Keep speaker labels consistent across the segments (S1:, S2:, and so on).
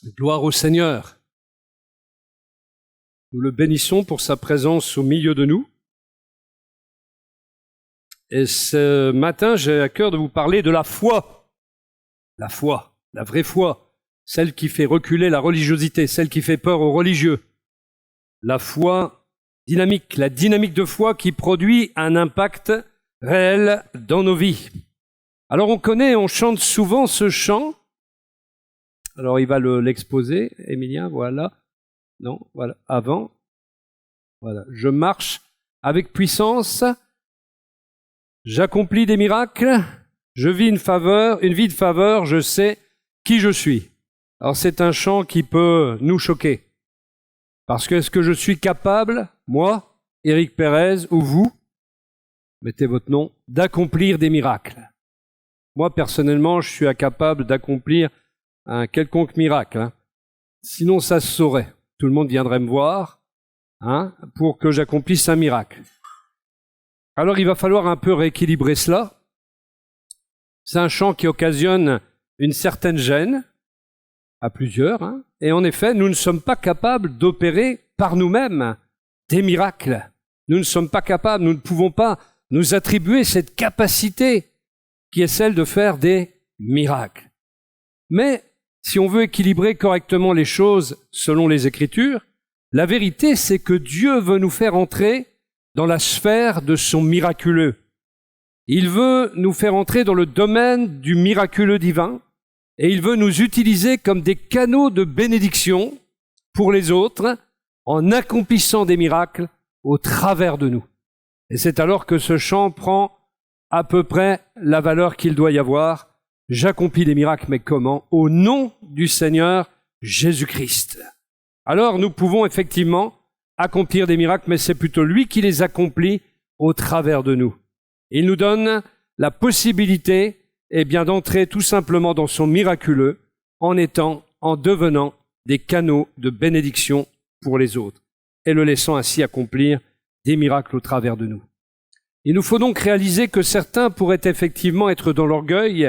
S1: Gloire au Seigneur. Nous le bénissons pour sa présence au milieu de nous. Et ce matin, j'ai à cœur de vous parler de la foi. La foi, la vraie foi, celle qui fait reculer la religiosité, celle qui fait peur aux religieux. La foi dynamique, la dynamique de foi qui produit un impact réel dans nos vies. Alors on chante souvent ce chant. Alors il va l'exposer, Émilien, voilà. Non, voilà, avant. Voilà, je marche avec puissance, j'accomplis des miracles, je vis une vie de faveur, je sais qui je suis. Alors c'est un chant qui peut nous choquer. Parce que est-ce que je suis capable, moi, Éric Pérez, ou vous, mettez votre nom, d'accomplir des miracles? Moi, personnellement, je suis incapable d'accomplir un quelconque miracle. Sinon, ça se saurait. Tout le monde viendrait me voir pour que j'accomplisse un miracle. Alors, il va falloir un peu rééquilibrer cela. C'est un chant qui occasionne une certaine gêne, à plusieurs. Et en effet, nous ne sommes pas capables d'opérer par nous-mêmes des miracles. Nous ne sommes pas capables, nous ne pouvons pas nous attribuer cette capacité qui est celle de faire des miracles. Mais si on veut équilibrer correctement les choses selon les Écritures, la vérité, c'est que Dieu veut nous faire entrer dans la sphère de son miraculeux. Il veut nous faire entrer dans le domaine du miraculeux divin et il veut nous utiliser comme des canaux de bénédiction pour les autres en accomplissant des miracles au travers de nous. Et c'est alors que ce chant prend à peu près la valeur qu'il doit y avoir. J'accomplis des miracles, mais comment? Au nom du Seigneur Jésus-Christ. Alors nous pouvons effectivement accomplir des miracles, mais c'est plutôt lui qui les accomplit au travers de nous. Il nous donne la possibilité, d'entrer tout simplement dans son miraculeux en devenant des canaux de bénédiction pour les autres et le laissant ainsi accomplir des miracles au travers de nous. Il nous faut donc réaliser que certains pourraient effectivement être dans l'orgueil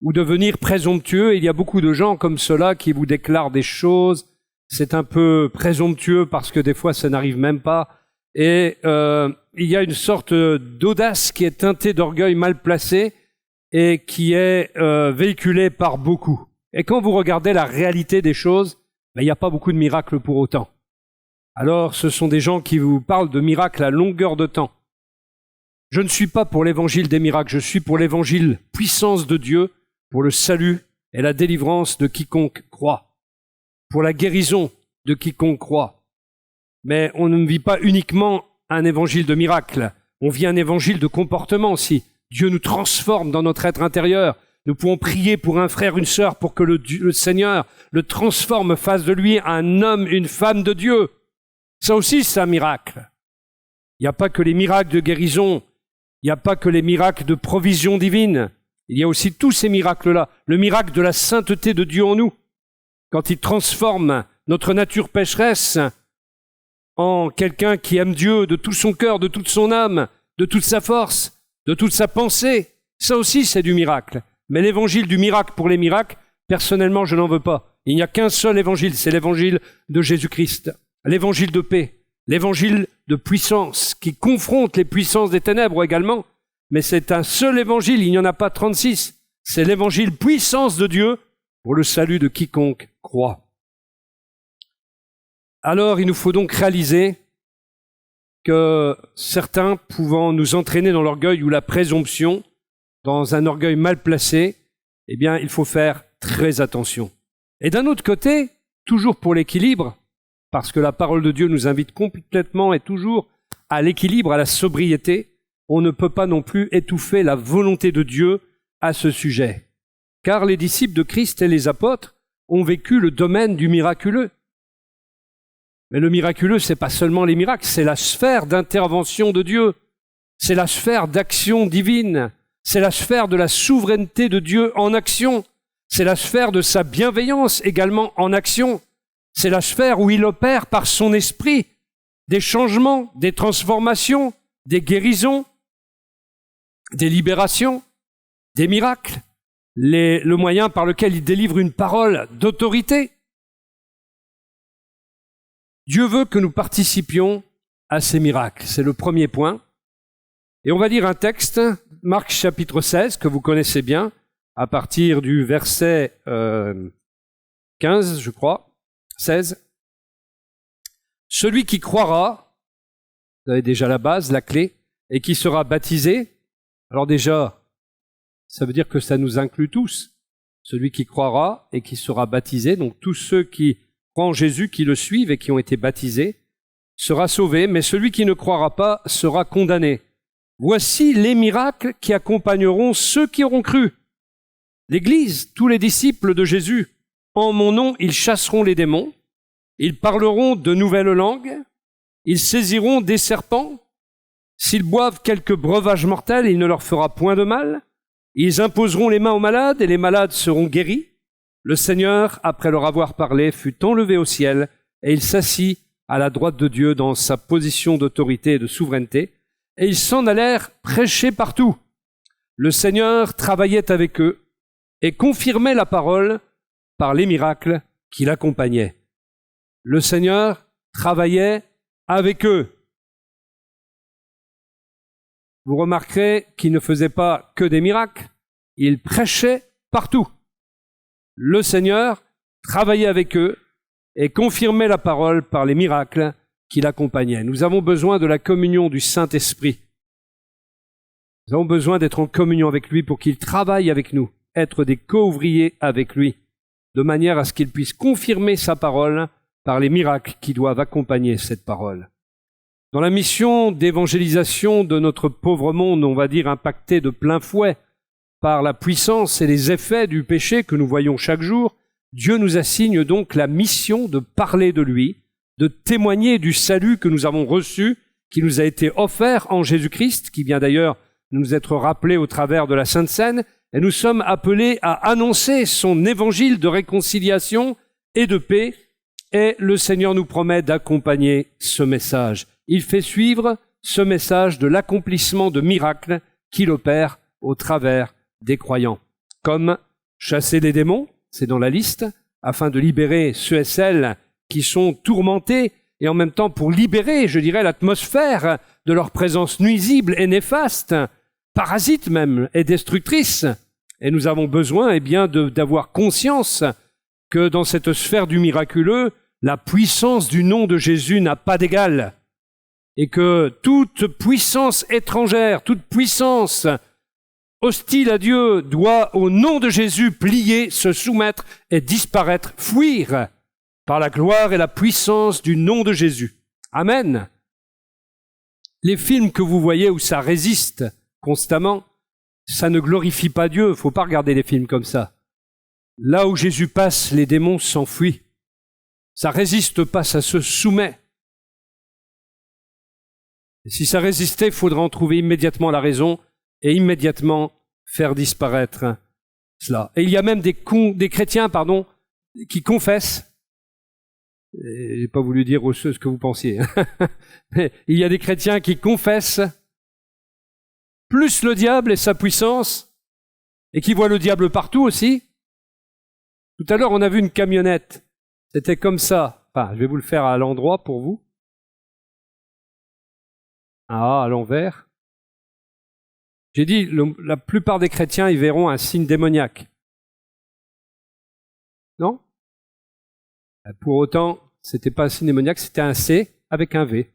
S1: ou devenir présomptueux. Il y a beaucoup de gens comme cela qui vous déclarent des choses. C'est un peu présomptueux parce que des fois ça n'arrive même pas. Et il y a une sorte d'audace qui est teintée d'orgueil mal placé et qui est véhiculée par beaucoup. Et quand vous regardez la réalité des choses, il n'y a pas beaucoup de miracles pour autant. Alors ce sont des gens qui vous parlent de miracles à longueur de temps. Je ne suis pas pour l'évangile des miracles, je suis pour l'évangile puissance de Dieu, pour le salut et la délivrance de quiconque croit, pour la guérison de quiconque croit. Mais on ne vit pas uniquement un évangile de miracles, on vit un évangile de comportement aussi. Dieu nous transforme dans notre être intérieur. Nous pouvons prier pour un frère, une sœur, pour que le Seigneur le transforme, fasse de lui un homme, une femme de Dieu. Ça aussi, c'est un miracle. Il n'y a pas que les miracles de guérison, il n'y a pas que les miracles de provision divine. Il y a aussi tous ces miracles-là. Le miracle de la sainteté de Dieu en nous. Quand il transforme notre nature pécheresse en quelqu'un qui aime Dieu de tout son cœur, de toute son âme, de toute sa force, de toute sa pensée. Ça aussi, c'est du miracle. Mais l'évangile du miracle pour les miracles, personnellement, je n'en veux pas. Il n'y a qu'un seul évangile, c'est l'évangile de Jésus-Christ. L'évangile de paix, l'évangile de puissance qui confronte les puissances des ténèbres également. Mais c'est un seul évangile, il n'y en a pas 36. C'est l'évangile puissance de Dieu pour le salut de quiconque croit. Alors, il nous faut donc réaliser que certains pouvant nous entraîner dans l'orgueil ou la présomption, dans un orgueil mal placé, il faut faire très attention. Et d'un autre côté, toujours pour l'équilibre, parce que la parole de Dieu nous invite complètement et toujours à l'équilibre, à la sobriété, on ne peut pas non plus étouffer la volonté de Dieu à ce sujet. Car les disciples de Christ et les apôtres ont vécu le domaine du miraculeux. Mais le miraculeux, c'est pas seulement les miracles, c'est la sphère d'intervention de Dieu. C'est la sphère d'action divine. C'est la sphère de la souveraineté de Dieu en action. C'est la sphère de sa bienveillance également en action. C'est la sphère où il opère par son esprit des changements, des transformations, des guérisons, des libérations, des miracles, le moyen par lequel il délivre une parole d'autorité Dieu veut que nous participions à ces miracles. C'est le premier point. Et on va lire un texte, Marc chapitre 16, que vous connaissez bien, à partir du verset 15, je crois, 16. Celui qui croira, vous avez déjà la base, la clé, et qui sera baptisé. Alors déjà, ça veut dire que ça nous inclut tous. Celui qui croira et qui sera baptisé, donc tous ceux qui croient en Jésus, qui le suivent et qui ont été baptisés, sera sauvé, mais celui qui ne croira pas sera condamné. Voici les miracles qui accompagneront ceux qui auront cru. L'Église, tous les disciples de Jésus, en mon nom, ils chasseront les démons, ils parleront de nouvelles langues, ils saisiront des serpents, s'ils boivent quelque breuvage mortel, il ne leur fera point de mal, ils imposeront les mains aux malades et les malades seront guéris. Le Seigneur, après leur avoir parlé, fut enlevé au ciel et il s'assit à la droite de Dieu dans sa position d'autorité et de souveraineté, et ils s'en allèrent prêcher partout. Le Seigneur travaillait avec eux et confirmait la parole par les miracles qui l'accompagnaient. Le Seigneur travaillait avec eux. Vous remarquerez qu'il ne faisait pas que des miracles, il prêchait partout. Le Seigneur travaillait avec eux et confirmait la parole par les miracles qui l'accompagnaient. Nous avons besoin de la communion du Saint-Esprit. Nous avons besoin d'être en communion avec lui pour qu'il travaille avec nous, être des co-ouvriers avec lui, de manière à ce qu'il puisse confirmer sa parole par les miracles qui doivent accompagner cette parole. Dans la mission d'évangélisation de notre pauvre monde, on va dire impacté de plein fouet par la puissance et les effets du péché que nous voyons chaque jour, Dieu nous assigne donc la mission de parler de lui, de témoigner du salut que nous avons reçu, qui nous a été offert en Jésus-Christ, qui vient d'ailleurs nous être rappelé au travers de la Sainte Seine, et nous sommes appelés à annoncer son évangile de réconciliation et de paix, et le Seigneur nous promet d'accompagner ce message. Il fait suivre ce message de l'accomplissement de miracles qu'il opère au travers des croyants, comme chasser les démons, c'est dans la liste, afin de libérer ceux et celles qui sont tourmentés, et en même temps pour libérer, je dirais, l'atmosphère de leur présence nuisible et néfaste, parasite même et destructrice. Et nous avons besoin d'avoir conscience que dans cette sphère du miraculeux, la puissance du nom de Jésus n'a pas d'égal, et que toute puissance étrangère, toute puissance hostile à Dieu doit, au nom de Jésus, plier, se soumettre et disparaître, fuir par la gloire et la puissance du nom de Jésus. Amen. Les films que vous voyez où ça résiste constamment, ça ne glorifie pas Dieu. Il ne faut pas regarder les films comme ça. Là où Jésus passe, les démons s'enfuient. Ça résiste pas, ça se soumet. Et si ça résistait, il faudra en trouver immédiatement la raison et immédiatement faire disparaître cela. Et il y a même des chrétiens, qui confessent. Je n'ai pas voulu dire ce que vous pensiez. Mais il y a des chrétiens qui confessent plus le diable et sa puissance, et qui voient le diable partout aussi. Tout à l'heure, on a vu une camionnette. C'était comme ça. Enfin, je vais vous le faire à l'endroit pour vous. Ah, à l'envers. J'ai dit, la plupart des chrétiens, ils verront un signe démoniaque. Non? Pour autant, c'était pas un signe démoniaque, c'était un C avec un V.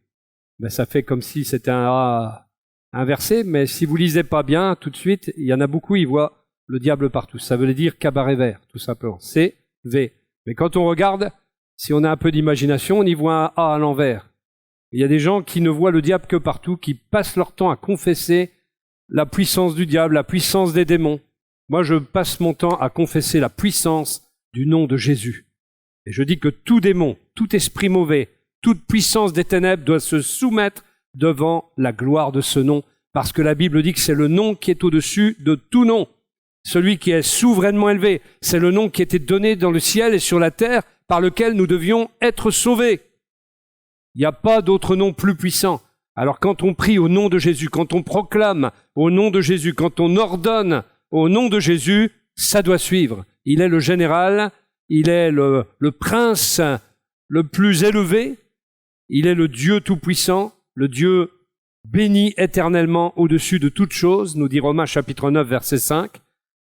S1: Ça fait comme si c'était un A inversé, mais si vous lisez pas bien, tout de suite, il y en a beaucoup, ils voient le diable partout. Ça veut dire cabaret vert, tout simplement. C, V. Mais quand on regarde, si on a un peu d'imagination, on y voit un A à l'envers. Il y a des gens qui ne voient le diable que partout, qui passent leur temps à confesser la puissance du diable, la puissance des démons. Moi, je passe mon temps à confesser la puissance du nom de Jésus. Et je dis que tout démon, tout esprit mauvais, toute puissance des ténèbres doit se soumettre devant la gloire de ce nom, parce que la Bible dit que c'est le nom qui est au-dessus de tout nom. Celui qui est souverainement élevé, c'est le nom qui était donné dans le ciel et sur la terre, par lequel nous devions être sauvés. Il n'y a pas d'autre nom plus puissant. Alors quand on prie au nom de Jésus, quand on proclame au nom de Jésus, quand on ordonne au nom de Jésus, ça doit suivre. Il est le général, il est le prince le plus élevé, Il est le Dieu Tout-Puissant, le Dieu béni éternellement au-dessus de toute chose, nous dit Romains chapitre 9, verset 5.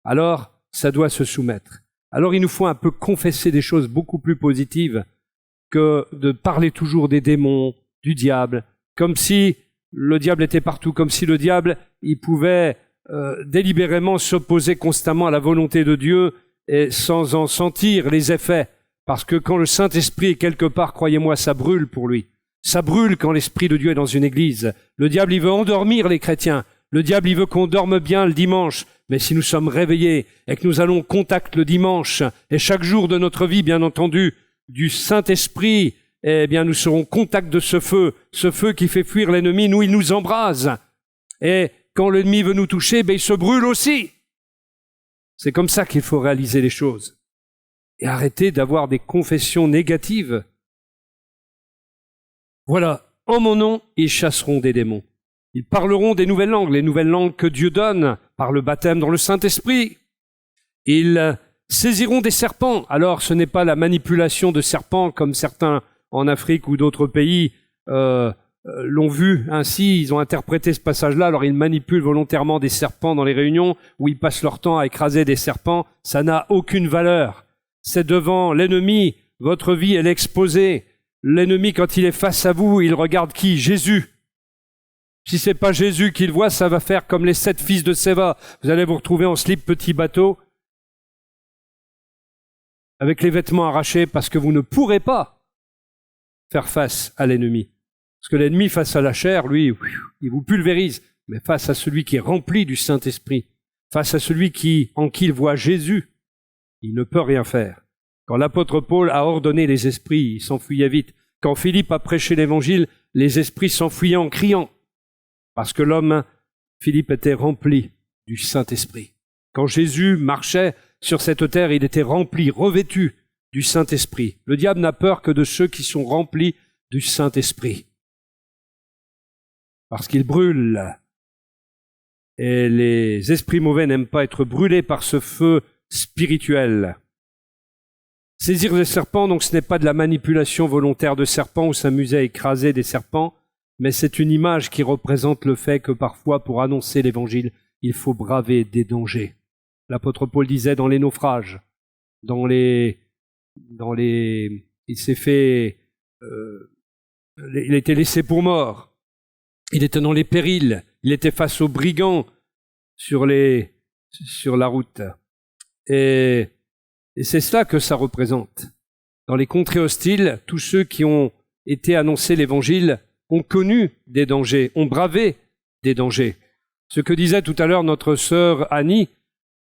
S1: Alors, ça doit se soumettre. Alors, il nous faut un peu confesser des choses beaucoup plus positives que de parler toujours des démons, du diable, comme si le diable était partout, comme si le diable, il pouvait délibérément s'opposer constamment à la volonté de Dieu et sans en sentir les effets. Parce que quand le Saint-Esprit est quelque part, croyez-moi, ça brûle pour lui. Ça brûle quand l'Esprit de Dieu est dans une église. Le diable, il veut endormir les chrétiens. Le diable, il veut qu'on dorme bien le dimanche. Mais si nous sommes réveillés et que nous allons au contact le dimanche, et chaque jour de notre vie, bien entendu, du Saint-Esprit, eh bien, nous serons au contact de ce feu qui fait fuir l'ennemi. Nous, il nous embrase. Et quand l'ennemi veut nous toucher, il se brûle aussi. C'est comme ça qu'il faut réaliser les choses. Et arrêter d'avoir des confessions négatives. Voilà, en mon nom, ils chasseront des démons. Ils parleront des nouvelles langues, les nouvelles langues que Dieu donne par le baptême dans le Saint-Esprit. Ils saisiront des serpents. Alors, ce n'est pas la manipulation de serpents comme certains en Afrique ou d'autres pays l'ont vu ainsi, ils ont interprété ce passage-là, alors ils manipulent volontairement des serpents dans les réunions où ils passent leur temps à écraser des serpents. Ça n'a aucune valeur. C'est devant l'ennemi, votre vie elle est exposée. L'ennemi, quand il est face à vous, il regarde qui? Jésus. Si c'est pas Jésus qu'il voit, ça va faire comme les 7 fils de Séva. Vous allez vous retrouver en slip petit bateau, avec les vêtements arrachés, parce que vous ne pourrez pas faire face à l'ennemi. Parce que l'ennemi, face à la chair, lui, il vous pulvérise. Mais face à celui qui est rempli du Saint-Esprit, face à celui en qui il voit Jésus, il ne peut rien faire. Quand l'apôtre Paul a ordonné les esprits, ils s'enfuyaient vite. Quand Philippe a prêché l'évangile, les esprits s'enfuyaient en criant. Parce que l'homme, Philippe, était rempli du Saint-Esprit. Quand Jésus marchait sur cette terre, il était rempli, revêtu du Saint-Esprit. Le diable n'a peur que de ceux qui sont remplis du Saint-Esprit. Parce qu'il brûle. Et les esprits mauvais n'aiment pas être brûlés par ce feu spirituel. Saisir des serpents, donc ce n'est pas de la manipulation volontaire de serpents ou s'amuser à écraser des serpents, mais c'est une image qui représente le fait que parfois, pour annoncer l'évangile, il faut braver des dangers. L'apôtre Paul disait dans les naufrages, il s'est fait, il a été laissé pour mort. Il était dans les périls, il était face aux brigands sur la route. Et c'est cela que ça représente. Dans les contrées hostiles, tous ceux qui ont été annoncés l'évangile ont connu des dangers, ont bravé des dangers. Ce que disait tout à l'heure notre sœur Annie,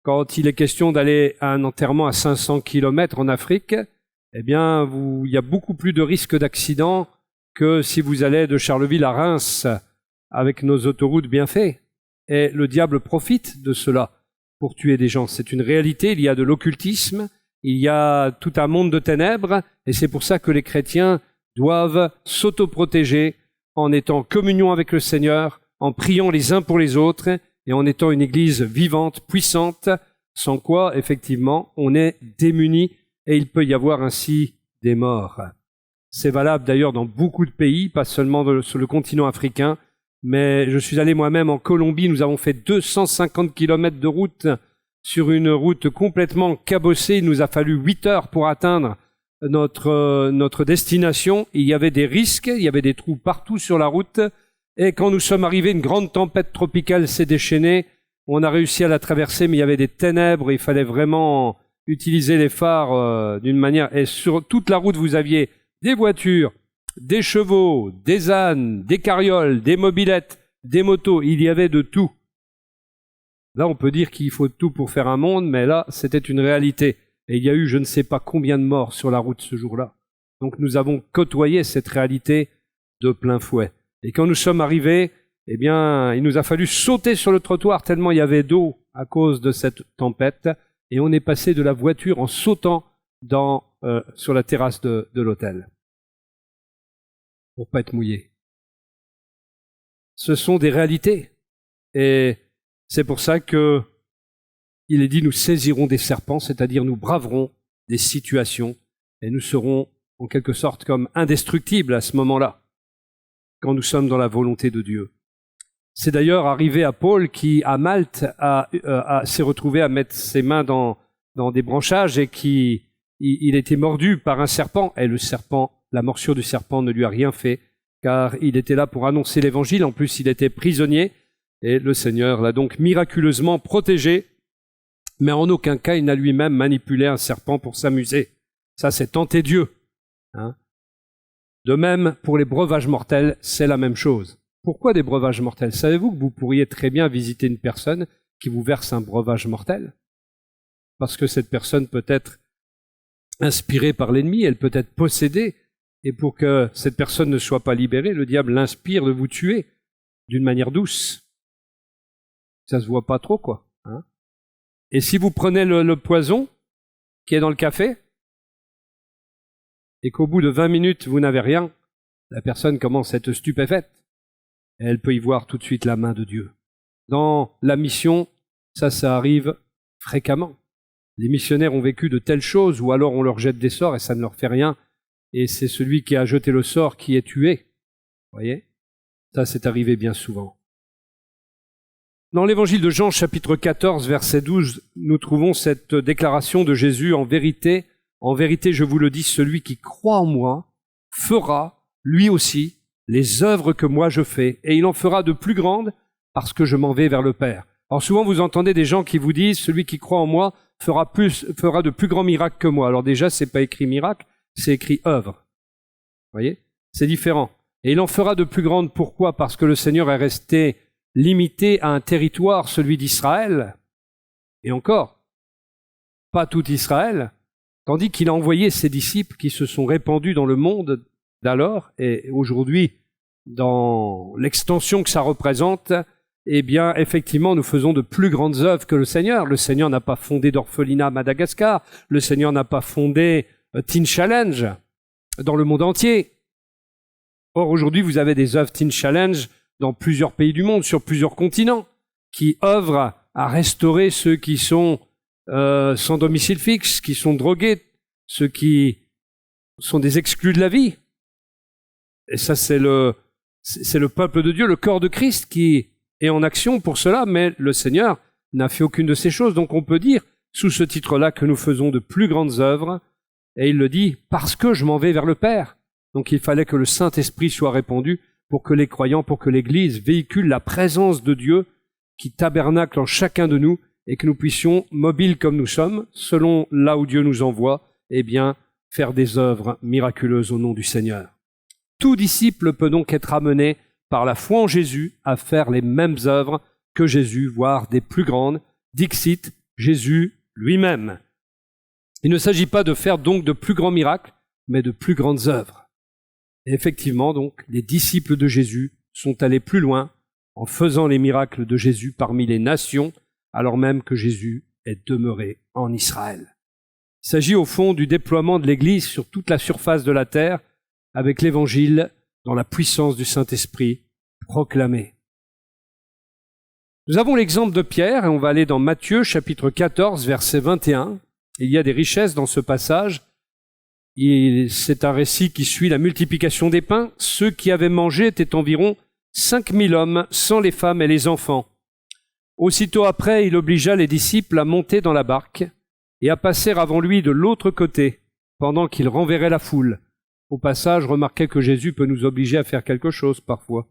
S1: quand il est question d'aller à un enterrement à 500 km en Afrique, eh bien, il y a beaucoup plus de risques d'accident que si vous allez de Charleville à Reims avec nos autoroutes bien faites. Et le diable profite de cela pour tuer des gens. C'est une réalité, il y a de l'occultisme, il y a tout un monde de ténèbres, et c'est pour ça que les chrétiens doivent s'autoprotéger en étant en communion avec le Seigneur, en priant les uns pour les autres, et en étant une église vivante, puissante, sans quoi, effectivement, on est démuni, et il peut y avoir ainsi des morts. C'est valable d'ailleurs dans beaucoup de pays, pas seulement sur le continent africain, mais je suis allé moi-même en Colombie, nous avons fait 250 km de route sur une route complètement cabossée. Il nous a fallu 8 heures pour atteindre notre destination. Il y avait des risques, il y avait des trous partout sur la route. Et quand nous sommes arrivés, une grande tempête tropicale s'est déchaînée. On a réussi à la traverser, mais il y avait des ténèbres. Il fallait vraiment utiliser les phares d'une manière. Et sur toute la route, vous aviez des voitures, des chevaux, des ânes, des carrioles, des mobylettes, des motos. Il y avait de tout. Là, on peut dire qu'il faut tout pour faire un monde, mais là, c'était une réalité. Et il y a eu je ne sais pas combien de morts sur la route ce jour-là. Donc nous avons côtoyé cette réalité de plein fouet. Et quand nous sommes arrivés, eh bien, il nous a fallu sauter sur le trottoir tellement il y avait d'eau à cause de cette tempête. Et on est passé de la voiture en sautant sur la terrasse de l'hôtel. Pour pas être mouillé. Ce sont des réalités. Et c'est pour ça que il est dit nous saisirons des serpents, c'est-à-dire nous braverons des situations et nous serons en quelque sorte comme indestructibles à ce moment-là. quand nous sommes dans la volonté de Dieu. C'est d'ailleurs arrivé à Paul qui, à Malte, s'est retrouvé à mettre ses mains dans des branchages et il était mordu par un serpent. Et le serpent, la morsure du serpent ne lui a rien fait, car il était là pour annoncer l'évangile. En plus, il était prisonnier et le Seigneur l'a donc miraculeusement protégé. Mais en aucun cas, il n'a lui-même manipulé un serpent pour s'amuser. Ça, c'est tenter Dieu. De même, pour les breuvages mortels, c'est la même chose. Pourquoi des breuvages mortels? Savez-vous que vous pourriez très bien visiter une personne qui vous verse un breuvage mortel? Parce que cette personne peut être inspirée par l'ennemi, elle peut être possédée, et pour que cette personne ne soit pas libérée, le diable l'inspire de vous tuer d'une manière douce. Ça se voit pas trop, quoi. Et si vous prenez le poison qui est dans le café, et qu'au bout de 20 minutes, vous n'avez rien, la personne commence à être stupéfaite. Et elle peut y voir tout de suite la main de Dieu. Dans la mission, ça arrive fréquemment. Les missionnaires ont vécu de telles choses, ou alors on leur jette des sorts et ça ne leur fait rien, et c'est celui qui a jeté le sort qui est tué. Vous voyez? Ça, c'est arrivé bien souvent. Dans l'évangile de Jean, chapitre 14, verset 12, nous trouvons cette déclaration de Jésus: en vérité, je vous le dis, celui qui croit en moi fera, lui aussi, les œuvres que moi je fais, et il en fera de plus grandes parce que je m'en vais vers le Père. Alors souvent vous entendez des gens qui vous disent: celui qui croit en moi fera de plus grands miracles que moi. Alors déjà, c'est pas écrit miracle, c'est écrit œuvre. Vous voyez? C'est différent. Et il en fera de plus grandes. Pourquoi? Parce que le Seigneur est resté limité à un territoire, celui d'Israël, et encore, pas tout Israël, tandis qu'il a envoyé ses disciples qui se sont répandus dans le monde d'alors, et aujourd'hui, dans l'extension que ça représente, eh bien, effectivement, nous faisons de plus grandes œuvres que le Seigneur. Le Seigneur n'a pas fondé d'orphelinat à Madagascar, le Seigneur n'a pas fondé Teen Challenge dans le monde entier. Or, aujourd'hui, vous avez des œuvres Teen Challenge dans plusieurs pays du monde, sur plusieurs continents, qui œuvrent à restaurer ceux qui sont sans domicile fixe, qui sont drogués, ceux qui sont des exclus de la vie. Et ça, c'est le peuple de Dieu, le corps de Christ qui est en action pour cela, mais le Seigneur n'a fait aucune de ces choses. Donc on peut dire, sous ce titre-là, que nous faisons de plus grandes œuvres, et il le dit, parce que je m'en vais vers le Père. Donc il fallait que le Saint-Esprit soit répandu pour que les croyants, pour que l'Église véhicule la présence de Dieu qui tabernacle en chacun de nous, et que nous puissions, mobiles comme nous sommes, selon là où Dieu nous envoie, eh bien, faire des œuvres miraculeuses au nom du Seigneur. Tout disciple peut donc être amené par la foi en Jésus à faire les mêmes œuvres que Jésus, voire des plus grandes, dixit Jésus lui-même. Il ne s'agit pas de faire donc de plus grands miracles, mais de plus grandes œuvres. Et effectivement, donc, les disciples de Jésus sont allés plus loin en faisant les miracles de Jésus parmi les nations, alors même que Jésus est demeuré en Israël. Il s'agit au fond du déploiement de l'Église sur toute la surface de la terre, avec l'Évangile dans la puissance du Saint-Esprit proclamé. Nous avons l'exemple de Pierre, et on va aller dans Matthieu chapitre 14, verset 21. Il y a des richesses dans ce passage. C'est un récit qui suit la multiplication des pains. Ceux qui avaient mangé étaient environ 5000 hommes, sans les femmes et les enfants. Aussitôt après, il obligea les disciples à monter dans la barque et à passer avant lui de l'autre côté, pendant qu'il renverrait la foule. Au passage, remarquez que Jésus peut nous obliger à faire quelque chose parfois.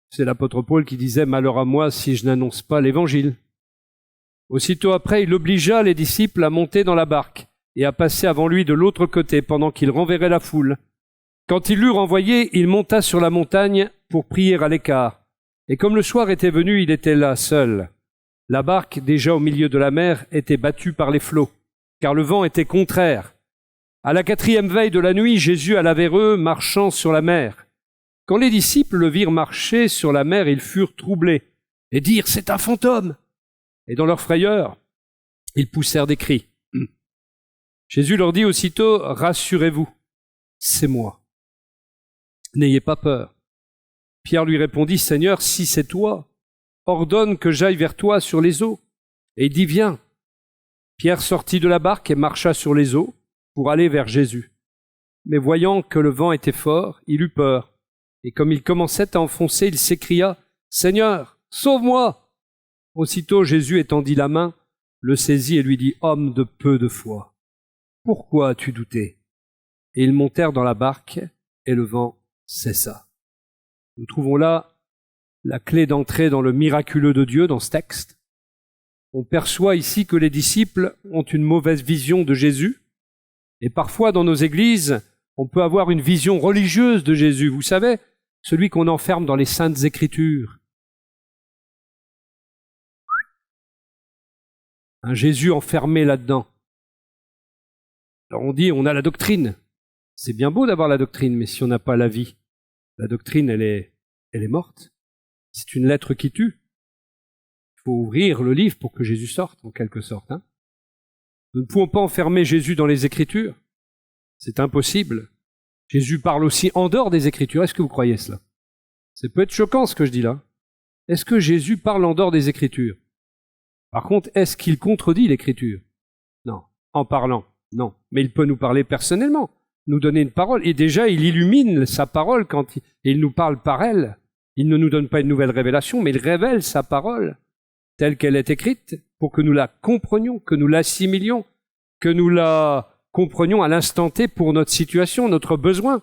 S1: C'est l'apôtre Paul qui disait « Malheur à moi si je n'annonce pas l'Évangile ». Aussitôt après, il obligea les disciples à monter dans la barque et à passer avant lui de l'autre côté pendant qu'il renverrait la foule. Quand il l'eut renvoyé, il monta sur la montagne pour prier à l'écart. Et comme le soir était venu, il était là seul. La barque, déjà au milieu de la mer, était battue par les flots, car le vent était contraire. À la 4e veille de la nuit, Jésus alla vers eux, marchant sur la mer. Quand les disciples le virent marcher sur la mer, ils furent troublés et dirent « C'est un fantôme !» Et dans leur frayeur, ils poussèrent des cris. Jésus leur dit aussitôt « Rassurez-vous, c'est moi. N'ayez pas peur. » Pierre lui répondit « Seigneur, si c'est toi, ordonne que j'aille vers toi sur les eaux. » Et il dit « Viens. » Pierre sortit de la barque et marcha sur les eaux pour aller vers Jésus. mais voyant que le vent était fort, il eut peur. Et comme il commençait à enfoncer, il s'écria, « Seigneur, sauve-moi !» Aussitôt Jésus étendit la main, le saisit et lui dit, « Homme de peu de foi, pourquoi as-tu douté ?» Et ils montèrent dans la barque, et le vent cessa. Nous trouvons là la clé d'entrée dans le miraculeux de Dieu, dans ce texte. On perçoit ici que les disciples ont une mauvaise vision de Jésus, et parfois dans nos églises, on peut avoir une vision religieuse de Jésus. Vous savez, celui qu'on enferme dans les Saintes Écritures. Un Jésus enfermé là-dedans. Alors on dit, on a la doctrine. C'est bien beau d'avoir la doctrine, mais si on n'a pas la vie, la doctrine, elle est morte. C'est une lettre qui tue. Il faut ouvrir le livre pour que Jésus sorte, en quelque sorte. Nous ne pouvons pas enfermer Jésus dans les Écritures. C'est impossible. Jésus parle aussi en dehors des Écritures. Est-ce que vous croyez cela? Ça peut être choquant ce que je dis là. Est-ce que Jésus parle en dehors des Écritures? Par contre, est-ce qu'il contredit l'Écriture? Non. En parlant, non. Mais il peut nous parler personnellement, nous donner une parole. Et déjà, il illumine sa parole quand il nous parle par elle. Il ne nous donne pas une nouvelle révélation, mais il révèle sa parole telle qu'elle est écrite pour que nous la comprenions, que nous l'assimilions, que nous la comprenions à l'instant T pour notre situation, notre besoin.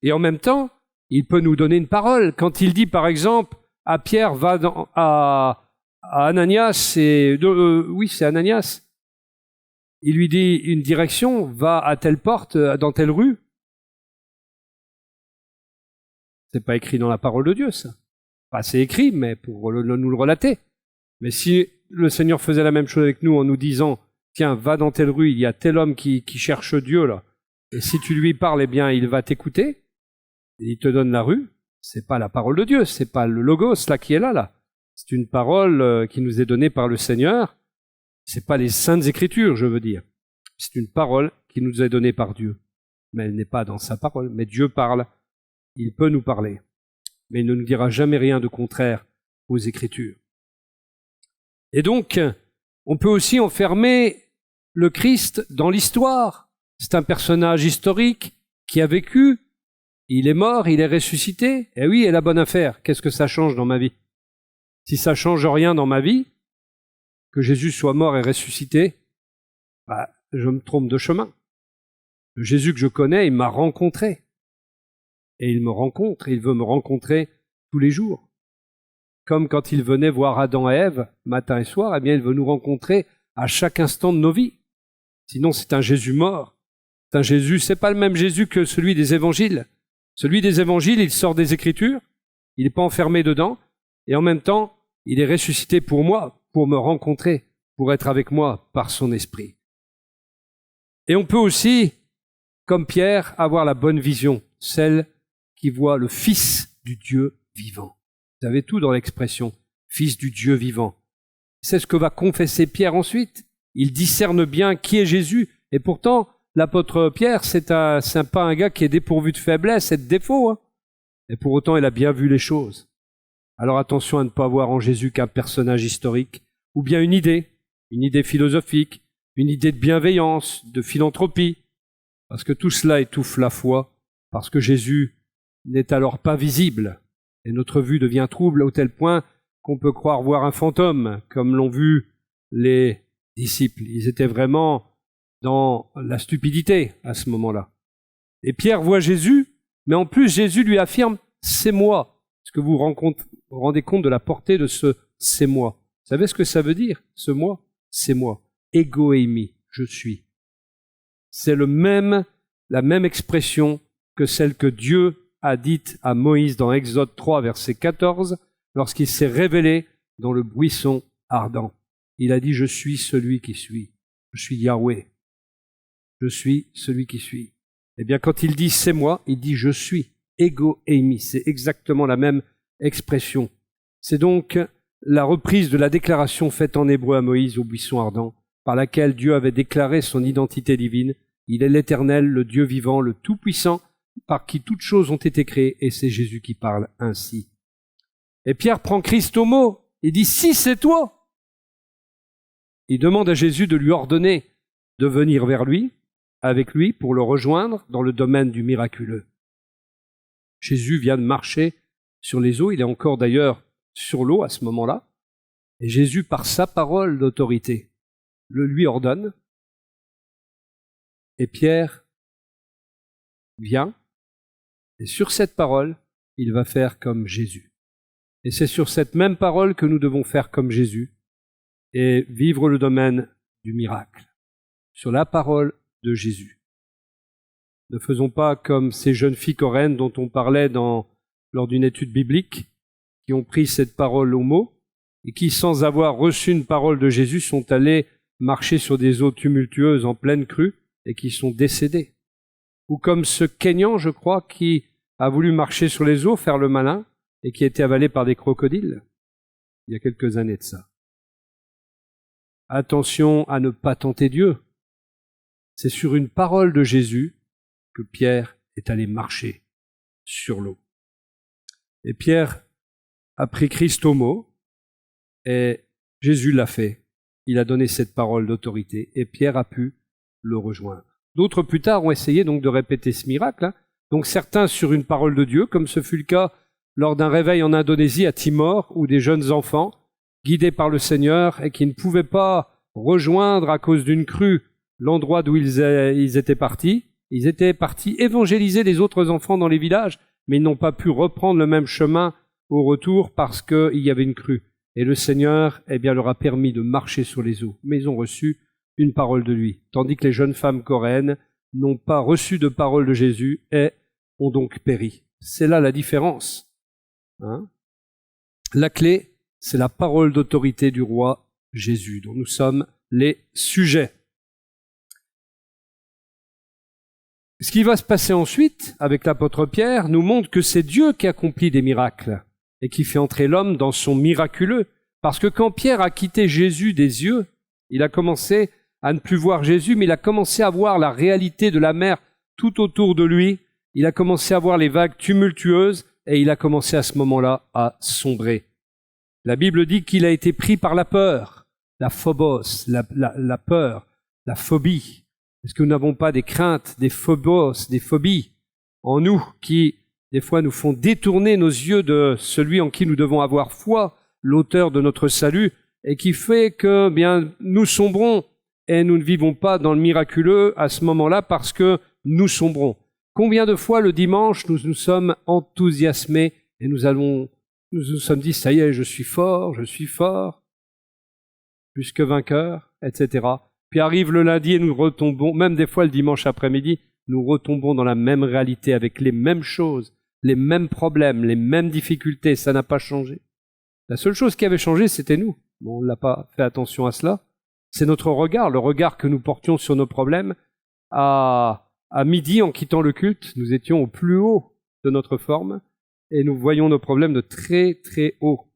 S1: Et en même temps, il peut nous donner une parole. Quand il dit, par exemple, à Pierre, va à Ananias, c'est Ananias. Il lui dit une direction, va à telle porte, dans telle rue. C'est pas écrit dans la parole de Dieu, ça. Enfin, c'est écrit, mais pour nous le relater. Mais si le Seigneur faisait la même chose avec nous en nous disant, tiens, va dans telle rue, il y a tel homme qui cherche Dieu là, et si tu lui parles, eh bien, il va t'écouter, et il te donne la rue, c'est pas la parole de Dieu, c'est pas le logos là qui est là. C'est une parole qui nous est donnée par le Seigneur. C'est pas les Saintes Écritures, je veux dire. C'est une parole qui nous est donnée par Dieu. Mais elle n'est pas dans sa parole. Mais Dieu parle. Il peut nous parler. Mais il ne nous dira jamais rien de contraire aux Écritures. Et donc, on peut aussi enfermer le Christ dans l'histoire. C'est un personnage historique qui a vécu. Il est mort, il est ressuscité. Eh oui, et la bonne affaire, qu'est-ce que ça change dans ma vie? Si ça change rien dans ma vie, que Jésus soit mort et ressuscité, je me trompe de chemin. Le Jésus que je connais, il m'a rencontré. Et il me rencontre, il veut me rencontrer tous les jours. Comme quand il venait voir Adam et Ève, matin et soir, eh bien il veut nous rencontrer à chaque instant de nos vies. Sinon c'est un Jésus mort. C'est un Jésus, c'est pas le même Jésus que celui des évangiles. Celui des évangiles, il sort des Écritures, il n'est pas enfermé dedans, et en même temps, il est ressuscité pour moi, pour me rencontrer, pour être avec moi par son esprit. Et on peut aussi, comme Pierre, avoir la bonne vision, celle qui voit le Fils du Dieu vivant. Vous avez tout dans l'expression, Fils du Dieu vivant. C'est ce que va confesser Pierre ensuite. Il discerne bien qui est Jésus, et pourtant, l'apôtre Pierre, c'est pas un gars qui est dépourvu de faiblesse et de défauts, Et pour autant, il a bien vu les choses. Alors attention à ne pas voir en Jésus qu'un personnage historique, ou bien une idée philosophique, une idée de bienveillance, de philanthropie, parce que tout cela étouffe la foi, parce que Jésus n'est alors pas visible, et notre vue devient trouble au tel point qu'on peut croire voir un fantôme, comme l'ont vu les disciples. Ils étaient vraiment dans la stupidité à ce moment-là. Et Pierre voit Jésus, mais en plus Jésus lui affirme « c'est moi ». Est-ce que vous vous rendez compte de la portée de ce « c'est moi ». Vous savez ce que ça veut dire, ce « moi » ? C'est moi. Ego eimi, je suis. C'est la même expression que celle que Dieu a dite à Moïse dans Exode 3, verset 14, lorsqu'il s'est révélé dans le buisson ardent. Il a dit « Je suis celui qui suis. Je suis Yahweh. Je suis celui qui suis. » Eh bien, quand il dit « c'est moi », il dit « je suis ». Ego eimi, c'est exactement la même expression. C'est donc la reprise de la déclaration faite en hébreu à Moïse au buisson ardent, par laquelle Dieu avait déclaré son identité divine. Il est l'Éternel, le Dieu vivant, le Tout-Puissant, par qui toutes choses ont été créées, et c'est Jésus qui parle ainsi. Et Pierre prend Christ au mot, il dit « si c'est toi ». Il demande à Jésus de lui ordonner de venir vers lui, avec lui pour le rejoindre dans le domaine du miraculeux. Jésus vient de marcher sur les eaux, il est encore d'ailleurs sur l'eau à ce moment-là, et Jésus, par sa parole d'autorité, le lui ordonne, et Pierre vient, et sur cette parole, il va faire comme Jésus. Et c'est sur cette même parole que nous devons faire comme Jésus et vivre le domaine du miracle, sur la parole de Jésus. Ne faisons pas comme ces jeunes filles coréennes dont on parlait lors d'une étude biblique, qui ont pris cette parole au mot et qui, sans avoir reçu une parole de Jésus, sont allés marcher sur des eaux tumultueuses en pleine crue et qui sont décédés. Ou comme ce Kényan, je crois, qui a voulu marcher sur les eaux, faire le malin, et qui a été avalé par des crocodiles, il y a quelques années de ça. Attention à ne pas tenter Dieu. C'est sur une parole de Jésus que Pierre est allé marcher sur l'eau. Et Pierre a pris Christ au mot, et Jésus l'a fait. Il a donné cette parole d'autorité, et Pierre a pu le rejoindre. D'autres plus tard ont essayé donc de répéter ce miracle, Donc certains sur une parole de Dieu, comme ce fut le cas lors d'un réveil en Indonésie à Timor, où des jeunes enfants, guidés par le Seigneur et qui ne pouvaient pas rejoindre à cause d'une crue l'endroit d'où ils étaient partis, ils étaient partis évangéliser les autres enfants dans les villages, mais ils n'ont pas pu reprendre le même chemin au retour parce qu'il y avait une crue. Et le Seigneur, leur a permis de marcher sur les eaux, mais ils ont reçu une parole de lui, tandis que les jeunes femmes coréennes n'ont pas reçu de parole de Jésus et ont donc péri. C'est là la différence. La clé, c'est la parole d'autorité du roi Jésus, dont nous sommes les sujets. Ce qui va se passer ensuite avec l'apôtre Pierre nous montre que c'est Dieu qui accomplit des miracles et qui fait entrer l'homme dans son miraculeux. Parce que quand Pierre a quitté Jésus des yeux, il a commencé à ne plus voir Jésus, mais il a commencé à voir la réalité de la mer tout autour de lui. Il a commencé à voir les vagues tumultueuses et il a commencé à ce moment-là à sombrer. La Bible dit qu'il a été pris par la peur, la phobos, la peur, la phobie. Est-ce que nous n'avons pas des craintes, des phobos, des phobies en nous qui, des fois, nous font détourner nos yeux de celui en qui nous devons avoir foi, l'auteur de notre salut, et qui fait que, nous sombrons et nous ne vivons pas dans le miraculeux à ce moment-là parce que nous sombrons. Combien de fois le dimanche nous nous sommes enthousiasmés et nous nous sommes dit, ça y est, je suis fort, plus que vainqueur, etc. Puis arrive le lundi et nous retombons, même des fois le dimanche après-midi, nous retombons dans la même réalité avec les mêmes choses, les mêmes problèmes, les mêmes difficultés, ça n'a pas changé. La seule chose qui avait changé, c'était nous. Bon, on n'a pas fait attention à cela. C'est notre regard, le regard que nous portions sur nos problèmes. À midi, en quittant le culte, nous étions au plus haut de notre forme et nous voyons nos problèmes de très très haut.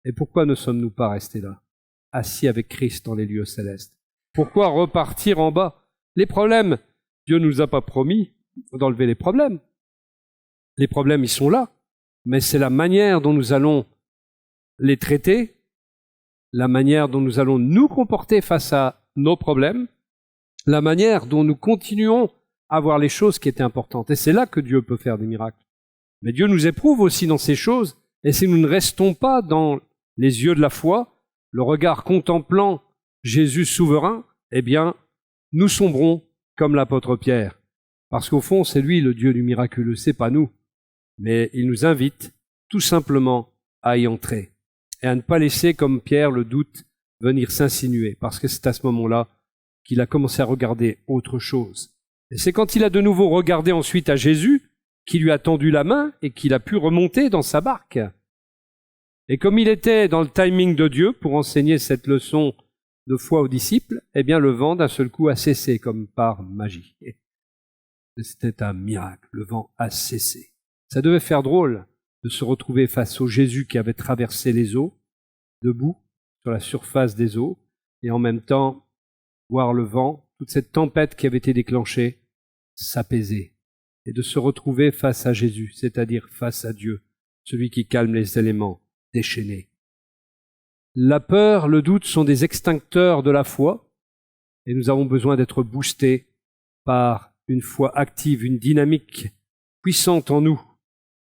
S1: Et pourquoi ne sommes-nous pas restés là, assis avec Christ dans les lieux célestes? Pourquoi repartir en bas? Les problèmes, Dieu ne nous a pas promis d'enlever les problèmes. Les problèmes, ils sont là, mais c'est la manière dont nous allons les traiter, la manière dont nous allons nous comporter face à nos problèmes, la manière dont nous continuons à voir les choses qui étaient importantes. Et c'est là que Dieu peut faire des miracles. Mais Dieu nous éprouve aussi dans ces choses, et si nous ne restons pas dans les yeux de la foi, le regard contemplant Jésus souverain, nous sombrons comme l'apôtre Pierre. Parce qu'au fond, c'est lui le Dieu du miraculeux, c'est pas nous. Mais il nous invite tout simplement à y entrer et à ne pas laisser, comme Pierre, le doute venir s'insinuer, parce que c'est à ce moment-là qu'il a commencé à regarder autre chose. Et c'est quand il a de nouveau regardé ensuite à Jésus, qui lui a tendu la main et qu'il a pu remonter dans sa barque. Et comme il était dans le timing de Dieu pour enseigner cette leçon de foi aux disciples, le vent d'un seul coup a cessé comme par magie. Et c'était un miracle, le vent a cessé. Ça devait faire drôle de se retrouver face au Jésus qui avait traversé les eaux, debout sur la surface des eaux, et en même temps voir le vent, toute cette tempête qui avait été déclenchée, s'apaiser, et de se retrouver face à Jésus, c'est-à-dire face à Dieu, celui qui calme les éléments déchaînés. La peur, le doute sont des extincteurs de la foi, et nous avons besoin d'être boostés par une foi active, une dynamique puissante en nous,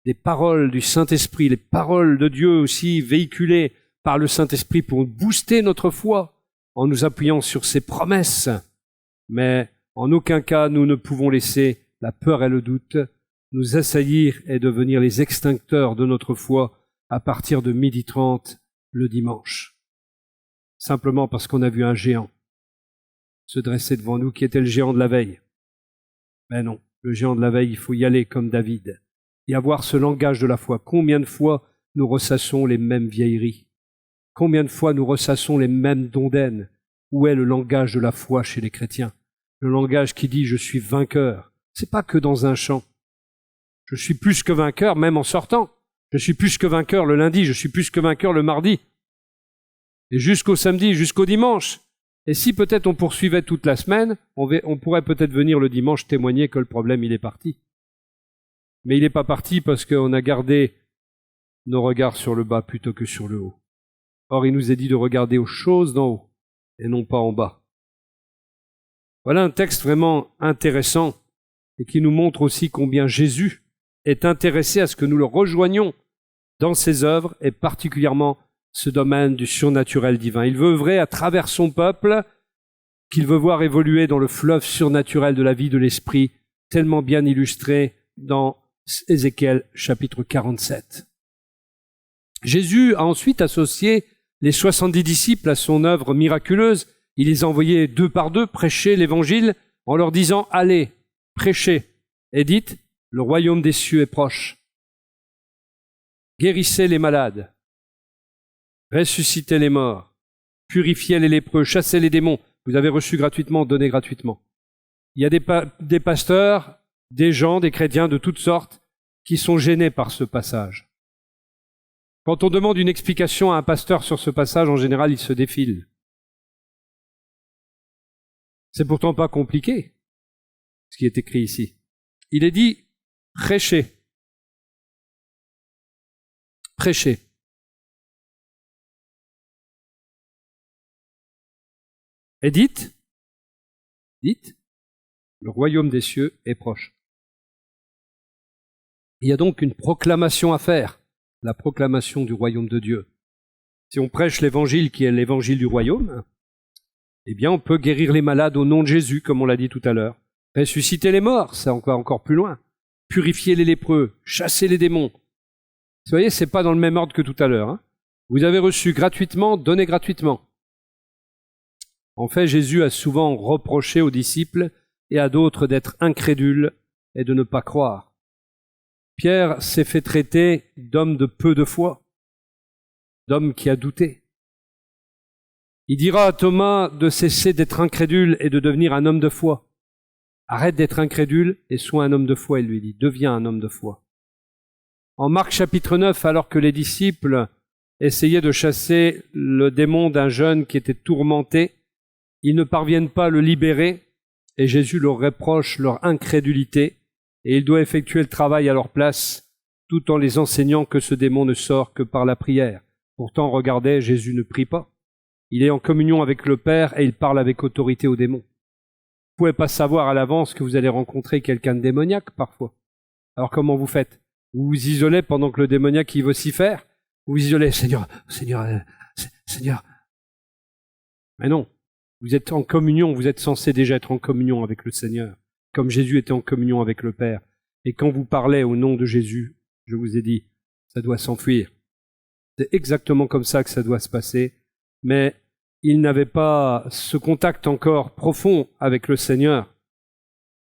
S1: des paroles du Saint-Esprit, les paroles de Dieu aussi véhiculées par le Saint-Esprit pour booster notre foi en nous appuyant sur ses promesses. Mais en aucun cas nous ne pouvons laisser la peur et le doute nous assaillir et devenir les extincteurs de notre foi à partir de 12h30 le dimanche. Simplement parce qu'on a vu un géant se dresser devant nous qui était le géant de la veille. Mais non, le géant de la veille, il faut y aller comme David et avoir ce langage de la foi. Combien de fois nous ressassons les mêmes vieilleries? Combien de fois nous ressassons les mêmes dondaines? Où est le langage de la foi chez les chrétiens? Le langage qui dit « je suis vainqueur ». C'est pas que dans un chant. Je suis plus que vainqueur même en sortant. Je suis plus que vainqueur le lundi, je suis plus que vainqueur le mardi. Et jusqu'au samedi, jusqu'au dimanche. Et si peut-être on poursuivait toute la semaine, on pourrait peut-être venir le dimanche témoigner que le problème il est parti. Mais il n'est pas parti parce qu'on a gardé nos regards sur le bas plutôt que sur le haut. Or, il nous est dit de regarder aux choses d'en haut et non pas en bas. Voilà un texte vraiment intéressant et qui nous montre aussi combien Jésus est intéressé à ce que nous le rejoignions dans ses œuvres et particulièrement ce domaine du surnaturel divin. Il veut œuvrer à travers son peuple qu'il veut voir évoluer dans le fleuve surnaturel de la vie de l'esprit, tellement bien illustré dans Ézéchiel chapitre 47. Jésus a ensuite associé les 70 disciples à son œuvre miraculeuse. Il les a envoyés 2 par 2 prêcher l'évangile en leur disant « Allez, prêchez et dites, le royaume des cieux est proche. Guérissez les malades, ressuscitez les morts, purifiez les lépreux, chassez les démons. Vous avez reçu gratuitement, donnez gratuitement. » Il y a des pasteurs, des gens, des chrétiens de toutes sortes qui sont gênés par ce passage. Quand on demande une explication à un pasteur sur ce passage, en général, il se défile. C'est pourtant pas compliqué, ce qui est écrit ici. Il est dit « prêchez ». Prêchez. Et dites, le royaume des cieux est proche. Il y a donc une proclamation à faire, la proclamation du royaume de Dieu. Si on prêche l'évangile qui est l'évangile du royaume, eh bien on peut guérir les malades au nom de Jésus, comme on l'a dit tout à l'heure. Ressusciter les morts, ça encore plus loin. Purifier les lépreux, chasser les démons. Vous voyez, c'est pas dans le même ordre que tout à l'heure. Hein. Vous avez reçu gratuitement, donnez gratuitement. En fait, Jésus a souvent reproché aux disciples et à d'autres d'être incrédules et de ne pas croire. Pierre s'est fait traiter d'homme de peu de foi, d'homme qui a douté. Il dira à Thomas de cesser d'être incrédule et de devenir un homme de foi. Arrête d'être incrédule et sois un homme de foi, il lui dit. Deviens un homme de foi. En Marc chapitre 9, alors que les disciples essayaient de chasser le démon d'un jeune qui était tourmenté, ils ne parviennent pas à le libérer et Jésus leur reproche leur incrédulité et il doit effectuer le travail à leur place tout en les enseignant que ce démon ne sort que par la prière. Pourtant, regardez, Jésus ne prie pas. Il est en communion avec le Père et il parle avec autorité aux démons. Vous ne pouvez pas savoir à l'avance que vous allez rencontrer quelqu'un de démoniaque parfois. Alors comment vous faites? Vous vous isolez pendant que le démoniaque il vocifère? Vous vous isolez, Seigneur. Mais non. Vous êtes en communion, vous êtes censé déjà être en communion avec le Seigneur, comme Jésus était en communion avec le Père. Et quand vous parlez au nom de Jésus, je vous ai dit, ça doit s'enfuir. C'est exactement comme ça que ça doit se passer. Mais il n'avait pas ce contact encore profond avec le Seigneur.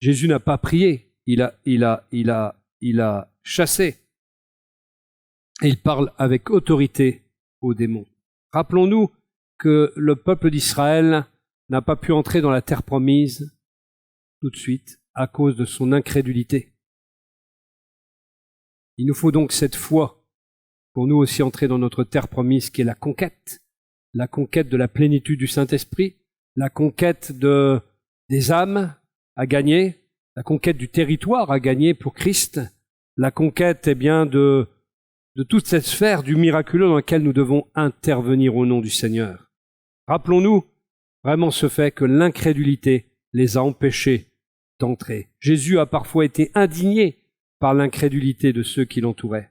S1: Jésus n'a pas prié, il a chassé. Et il parle avec autorité aux démons. Rappelons-nous que le peuple d'Israël n'a pas pu entrer dans la terre promise tout de suite à cause de son incrédulité. Il nous faut donc cette foi pour nous aussi entrer dans notre terre promise qui est la conquête de la plénitude du Saint-Esprit, la conquête des âmes à gagner, la conquête du territoire à gagner pour Christ, la conquête de toute cette sphère du miraculeux dans laquelle nous devons intervenir au nom du Seigneur. Rappelons-nous vraiment ce fait que l'incrédulité les a empêchés d'entrer. Jésus a parfois été indigné par l'incrédulité de ceux qui l'entouraient.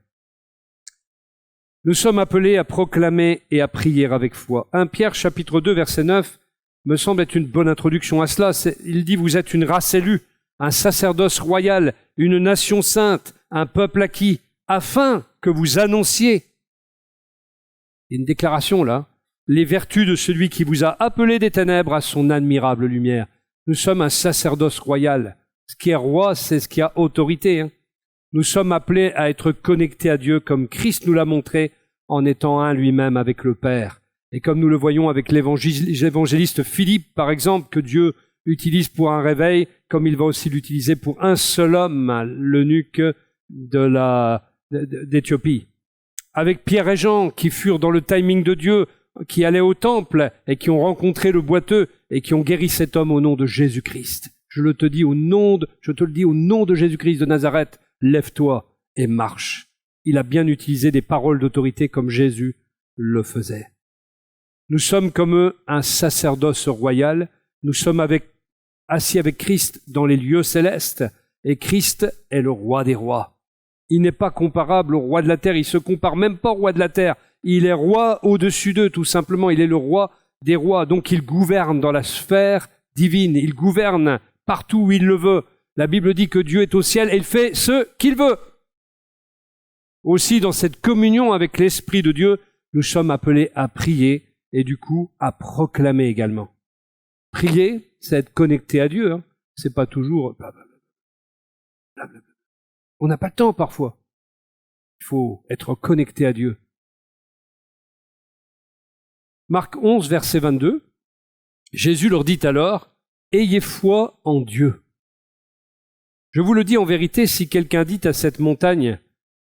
S1: Nous sommes appelés à proclamer et à prier avec foi. 1 Pierre chapitre 2 verset 9 me semble être une bonne introduction à cela. Il dit « Vous êtes une race élue, un sacerdoce royal, une nation sainte, un peuple acquis, afin que vous annonciez. » Une déclaration là. Les vertus de celui qui vous a appelé des ténèbres à son admirable lumière. Nous sommes un sacerdoce royal. Ce qui est roi, c'est ce qui a autorité. Nous sommes appelés à être connectés à Dieu comme Christ nous l'a montré en étant un lui-même avec le Père. Et comme nous le voyons avec l'évangéliste Philippe, par exemple, que Dieu utilise pour un réveil, comme il va aussi l'utiliser pour un seul homme, l'eunuque d'Éthiopie. Avec Pierre et Jean, qui furent dans le timing de Dieu, qui allaient au temple et qui ont rencontré le boiteux et qui ont guéri cet homme au nom de Jésus-Christ. Je te le dis au nom de Jésus-Christ de Nazareth, lève-toi et marche. Il a bien utilisé des paroles d'autorité comme Jésus le faisait. Nous sommes comme eux un sacerdoce royal. Nous sommes assis avec Christ dans les lieux célestes et Christ est le roi des rois. Il n'est pas comparable au roi de la terre. Il se compare même pas au roi de la terre. Il est roi au-dessus d'eux, tout simplement. Il est le roi des rois. Donc il gouverne dans la sphère divine. Il gouverne partout où il le veut. La Bible dit que Dieu est au ciel et il fait ce qu'il veut. Aussi, dans cette communion avec l'Esprit de Dieu, nous sommes appelés à prier et du coup à proclamer également. Prier, c'est être connecté à Dieu. C'est pas toujours... On n'a pas le temps parfois. Il faut être connecté à Dieu. Marc 11, verset 22. Jésus leur dit alors, « Ayez foi en Dieu. Je vous le dis en vérité, si quelqu'un dit à cette montagne,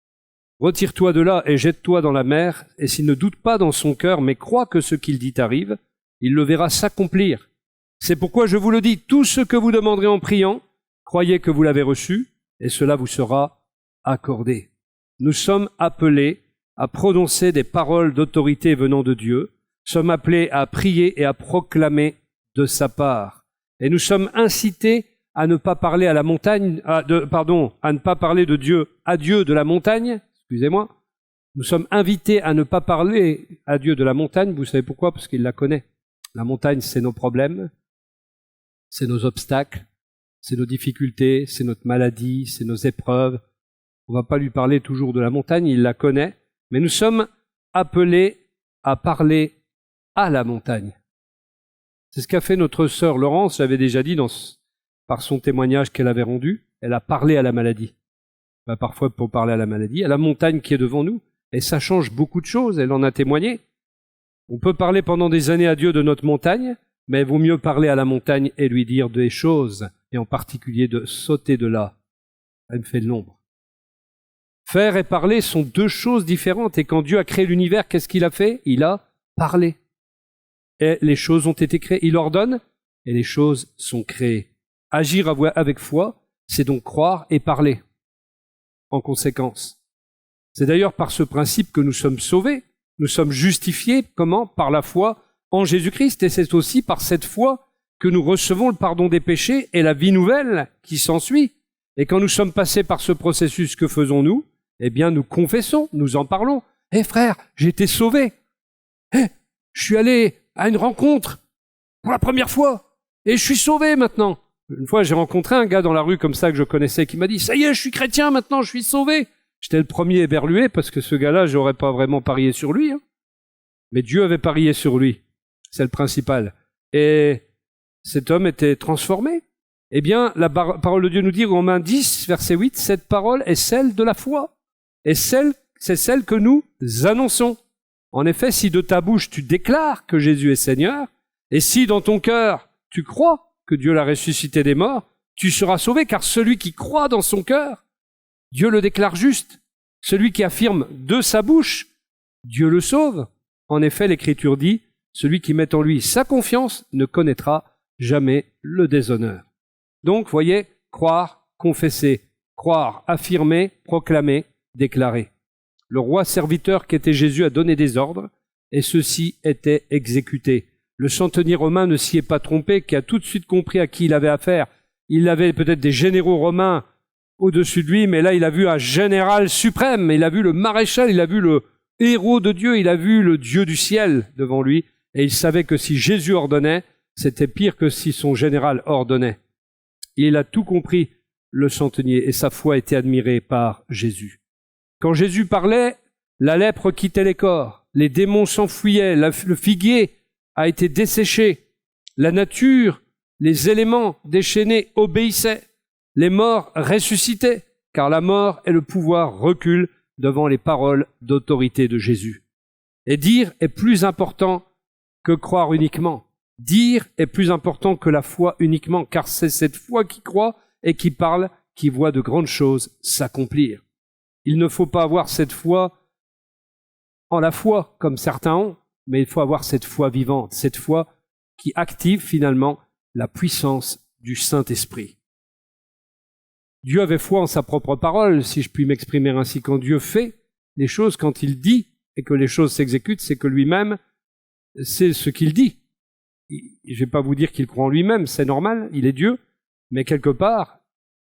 S1: « Retire-toi de là et jette-toi dans la mer, et s'il ne doute pas dans son cœur, mais croit que ce qu'il dit arrive, il le verra s'accomplir. C'est pourquoi je vous le dis, tout ce que vous demanderez en priant, croyez que vous l'avez reçu, et cela vous sera accordé. » Nous sommes appelés à prononcer des paroles d'autorité venant de Dieu, sommes appelés à prier et à proclamer de sa part. Et nous sommes incités à ne pas parler à la montagne, à ne pas parler de Dieu à Dieu de la montagne, excusez-moi. Nous sommes invités à ne pas parler à Dieu de la montagne, vous savez pourquoi? Parce qu'il la connaît. La montagne, c'est nos problèmes, c'est nos obstacles, c'est nos difficultés, c'est notre maladie, c'est nos épreuves. On ne va pas lui parler toujours de la montagne, il la connaît, mais nous sommes appelés à parler à la montagne. C'est ce qu'a fait notre sœur Laurence, j'avais déjà dit par son témoignage qu'elle avait rendu, elle a parlé à la maladie. Parfois pour parler à la maladie, à la montagne qui est devant nous, et ça change beaucoup de choses, elle en a témoigné. On peut parler pendant des années à Dieu de notre montagne, mais il vaut mieux parler à la montagne et lui dire des choses, et en particulier de sauter de là. Elle me fait de l'ombre. Faire et parler sont deux choses différentes, et quand Dieu a créé l'univers, qu'est-ce qu'il a fait? Il a parlé. Et les choses ont été créées. Il ordonne, et les choses sont créées. Agir avec foi, c'est donc croire et parler. En conséquence. C'est d'ailleurs par ce principe que nous sommes sauvés. Nous sommes justifiés, comment? Par la foi en Jésus-Christ. Et c'est aussi par cette foi que nous recevons le pardon des péchés et la vie nouvelle qui s'ensuit. Et quand nous sommes passés par ce processus, que faisons-nous? Eh bien, nous confessons, nous en parlons. « Hé frère, j'ai été sauvé. Je suis allé à une rencontre pour la première fois et je suis sauvé maintenant. » Une fois, j'ai rencontré un gars dans la rue comme ça que je connaissais qui m'a dit « Ça y est, je suis chrétien maintenant, je suis sauvé. » J'étais le premier éberlué parce que ce gars-là, j'aurais pas vraiment parié sur lui. Mais Dieu avait parié sur lui. C'est le principal. Et cet homme était transformé. Eh bien, la parole de Dieu nous dit, Romains 10, verset 8, cette parole est celle de la foi. Et c'est celle que nous annonçons. En effet, si de ta bouche tu déclares que Jésus est Seigneur, et si dans ton cœur tu crois que Dieu l'a ressuscité des morts, tu seras sauvé, car celui qui croit dans son cœur, Dieu le déclare juste. Celui qui affirme de sa bouche, Dieu le sauve. En effet, l'Écriture dit, celui qui met en lui sa confiance ne connaîtra jamais le déshonneur. Donc, voyez, croire, confesser, croire, affirmer, proclamer, déclarer. Le roi serviteur qu'était Jésus a donné des ordres, et ceux-ci étaient exécutés. Le centenier romain ne s'y est pas trompé, qui a tout de suite compris à qui il avait affaire. Il avait peut-être des généraux romains au-dessus de lui, mais là, il a vu un général suprême, il a vu le maréchal, il a vu le héros de Dieu, il a vu le Dieu du ciel devant lui, et il savait que si Jésus ordonnait, c'était pire que si son général ordonnait. Et il a tout compris, le centenier, et sa foi était admirée par Jésus. Quand Jésus parlait, la lèpre quittait les corps, les démons s'enfuyaient, le figuier a été desséché, la nature, les éléments déchaînés obéissaient, les morts ressuscitaient, car la mort et le pouvoir reculent devant les paroles d'autorité de Jésus. Et dire est plus important que croire uniquement. Dire est plus important que la foi uniquement, car c'est cette foi qui croit et qui parle, qui voit de grandes choses s'accomplir. Il ne faut pas avoir cette foi en la foi, comme certains ont, mais il faut avoir cette foi vivante, cette foi qui active finalement la puissance du Saint-Esprit. Dieu avait foi en sa propre parole, si je puis m'exprimer ainsi. Quand Dieu fait les choses, quand il dit et que les choses s'exécutent, c'est que lui-même, c'est ce qu'il dit. Je ne vais pas vous dire qu'il croit en lui-même, c'est normal, il est Dieu, mais quelque part,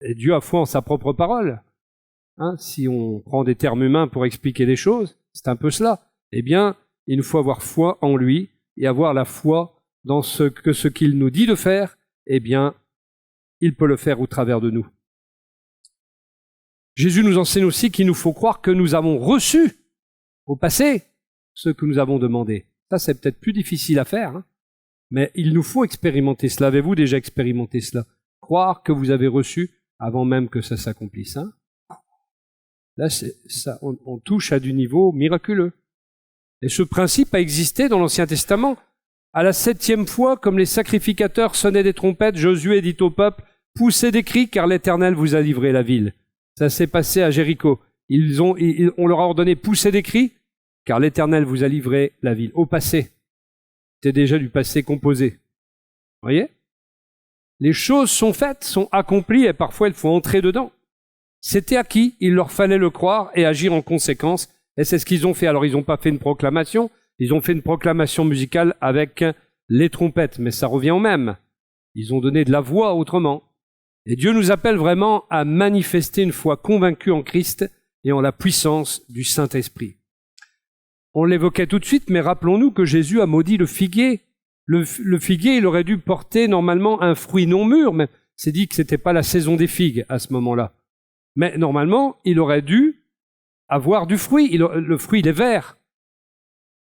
S1: Dieu a foi en sa propre parole. Si on prend des termes humains pour expliquer les choses, c'est un peu cela. Eh bien, il nous faut avoir foi en lui et avoir la foi dans ce qu'il nous dit de faire, eh bien, il peut le faire au travers de nous. Jésus nous enseigne aussi qu'il nous faut croire que nous avons reçu au passé ce que nous avons demandé. Ça, c'est peut-être plus difficile à faire, mais il nous faut expérimenter cela. Avez-vous déjà expérimenté cela? Croire que vous avez reçu avant même que ça s'accomplisse. Là, on touche à du niveau miraculeux. Et ce principe a existé dans l'Ancien Testament. À la 7e fois, comme les sacrificateurs sonnaient des trompettes, Josué dit au peuple, « Poussez des cris, car l'Éternel vous a livré la ville. » Ça s'est passé à Jéricho. On leur a ordonné, « Poussez des cris, car l'Éternel vous a livré la ville. » Au passé. C'est déjà du passé composé. Vous voyez? Les choses sont faites, sont accomplies, et parfois il faut entrer dedans. C'était acquis, il leur fallait le croire et agir en conséquence. Et c'est ce qu'ils ont fait. Alors, ils n'ont pas fait une proclamation, ils ont fait une proclamation musicale avec les trompettes, mais ça revient au même. Ils ont donné de la voix autrement. Et Dieu nous appelle vraiment à manifester une foi convaincue en Christ et en la puissance du Saint-Esprit. On l'évoquait tout de suite, mais rappelons-nous que Jésus a maudit le figuier. Le figuier, il aurait dû porter normalement un fruit non mûr, mais c'est dit que c'était pas la saison des figues à ce moment-là. Mais normalement, il aurait dû avoir du fruit. Le fruit, il est vert.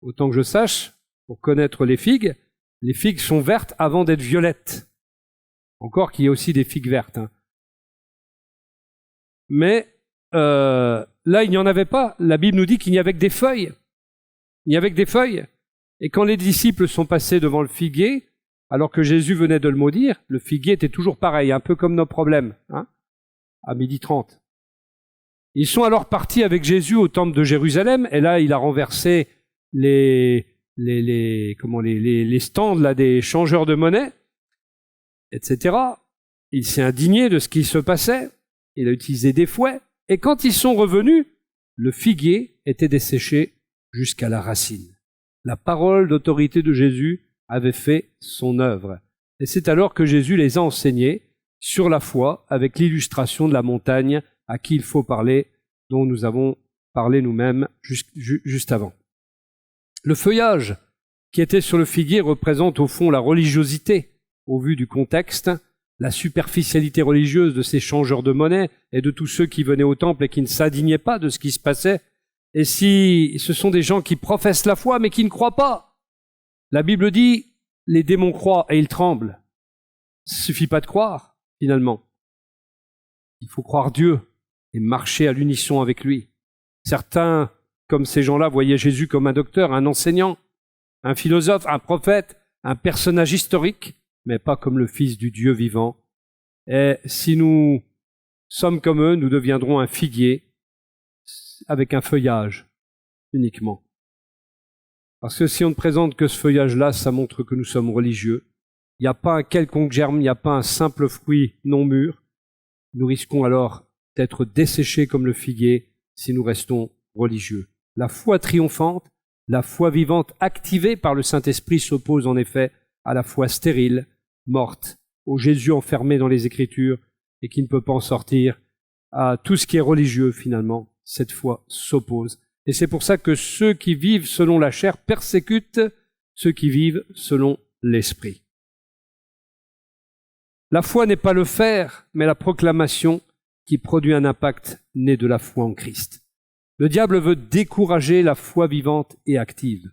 S1: Autant que je sache, pour connaître les figues sont vertes avant d'être violettes. Encore qu'il y ait aussi des figues vertes. Mais là, il n'y en avait pas. La Bible nous dit qu'il n'y avait que des feuilles. Il n'y avait que des feuilles. Et quand les disciples sont passés devant le figuier, alors que Jésus venait de le maudire, le figuier était toujours pareil, un peu comme nos problèmes, à 12h30. Ils sont alors partis avec Jésus au temple de Jérusalem, et là, il a renversé les stands là, des changeurs de monnaie, etc. Il s'est indigné de ce qui se passait, il a utilisé des fouets, et quand ils sont revenus, le figuier était desséché jusqu'à la racine. La parole d'autorité de Jésus avait fait son œuvre. Et c'est alors que Jésus les a enseignés sur la foi avec l'illustration de la montagne à qui il faut parler, dont nous avons parlé nous-mêmes juste avant. Le feuillage qui était sur le figuier représente au fond la religiosité, au vu du contexte, la superficialité religieuse de ces changeurs de monnaie et de tous ceux qui venaient au temple et qui ne s'indignaient pas de ce qui se passait. Et si ce sont des gens qui professent la foi mais qui ne croient pas, la Bible dit, les démons croient et ils tremblent. Il ne suffit pas de croire, finalement. Il faut croire Dieu et marcher à l'unisson avec lui. Certains, comme ces gens-là, voyaient Jésus comme un docteur, un enseignant, un philosophe, un prophète, un personnage historique, mais pas comme le Fils du Dieu vivant. Et si nous sommes comme eux, nous deviendrons un figuier avec un feuillage uniquement. Parce que si on ne présente que ce feuillage-là, ça montre que nous sommes religieux. Il n'y a pas un quelconque germe, il n'y a pas un simple fruit non mûr. Nous risquons alors d'être desséchés comme le figuier si nous restons religieux. La foi triomphante, la foi vivante activée par le Saint-Esprit s'oppose en effet à la foi stérile, morte au Jésus enfermé dans les Écritures et qui ne peut pas en sortir, à tout ce qui est religieux finalement, cette foi s'oppose. Et c'est pour ça que ceux qui vivent selon la chair persécutent ceux qui vivent selon l'Esprit. La foi n'est pas le faire, mais la proclamation qui produit un impact né de la foi en Christ. Le diable veut décourager la foi vivante et active.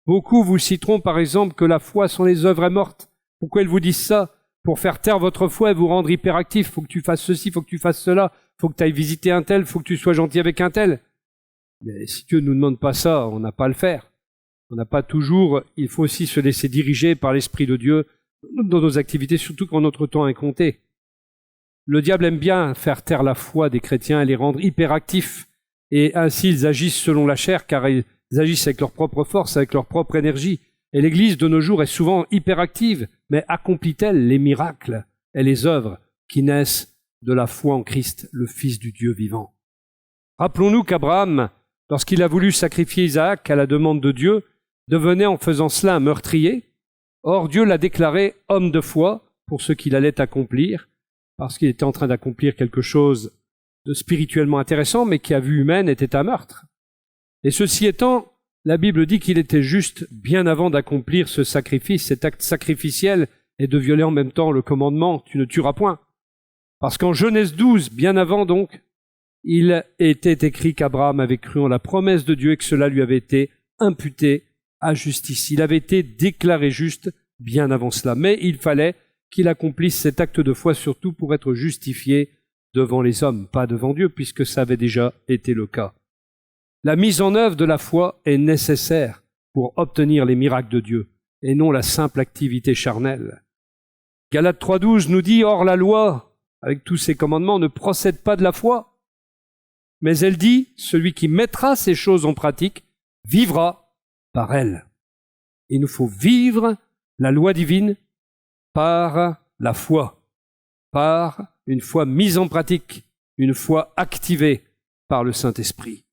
S1: Beaucoup vous citeront par exemple que la foi sans les œuvres est morte. Pourquoi ils vous disent ça? Pour faire taire votre foi et vous rendre hyperactif. Faut que tu fasses ceci, faut que tu fasses cela, faut que tu ailles visiter un tel, faut que tu sois gentil avec un tel. Mais si Dieu ne nous demande pas ça, on n'a pas à le faire. On n'a pas toujours, il faut aussi se laisser diriger par l'Esprit de Dieu dans nos activités, surtout quand notre temps est compté. Le diable aime bien faire taire la foi des chrétiens et les rendre hyperactifs. Et ainsi, ils agissent selon la chair, car ils agissent avec leur propre force, avec leur propre énergie. Et l'Église de nos jours est souvent hyperactive, mais accomplit-elle les miracles et les œuvres qui naissent de la foi en Christ, le Fils du Dieu vivant? Rappelons-nous qu'Abraham, lorsqu'il a voulu sacrifier Isaac à la demande de Dieu, devenait en faisant cela un meurtrier. Or, Dieu l'a déclaré homme de foi pour ce qu'il allait accomplir, parce qu'il était en train d'accomplir quelque chose de spirituellement intéressant, mais qui à vue humaine était un meurtre. Et ceci étant, la Bible dit qu'il était juste bien avant d'accomplir ce sacrifice, cet acte sacrificiel, et de violer en même temps le commandement « tu ne tueras point ». Parce qu'en Genèse 12, bien avant donc, il était écrit qu'Abraham avait cru en la promesse de Dieu et que cela lui avait été imputé à justice. Il avait été déclaré juste bien avant cela. Mais il fallait qu'il accomplisse cet acte de foi surtout pour être justifié devant les hommes, pas devant Dieu, puisque ça avait déjà été le cas. La mise en œuvre de la foi est nécessaire pour obtenir les miracles de Dieu, et non la simple activité charnelle. Galates 3,12 nous dit « Or la loi, avec tous ses commandements, ne procède pas de la foi, mais elle dit « Celui qui mettra ces choses en pratique vivra par elle. » Il nous faut vivre la loi divine par la foi, par une foi mise en pratique, une foi activée par le Saint-Esprit.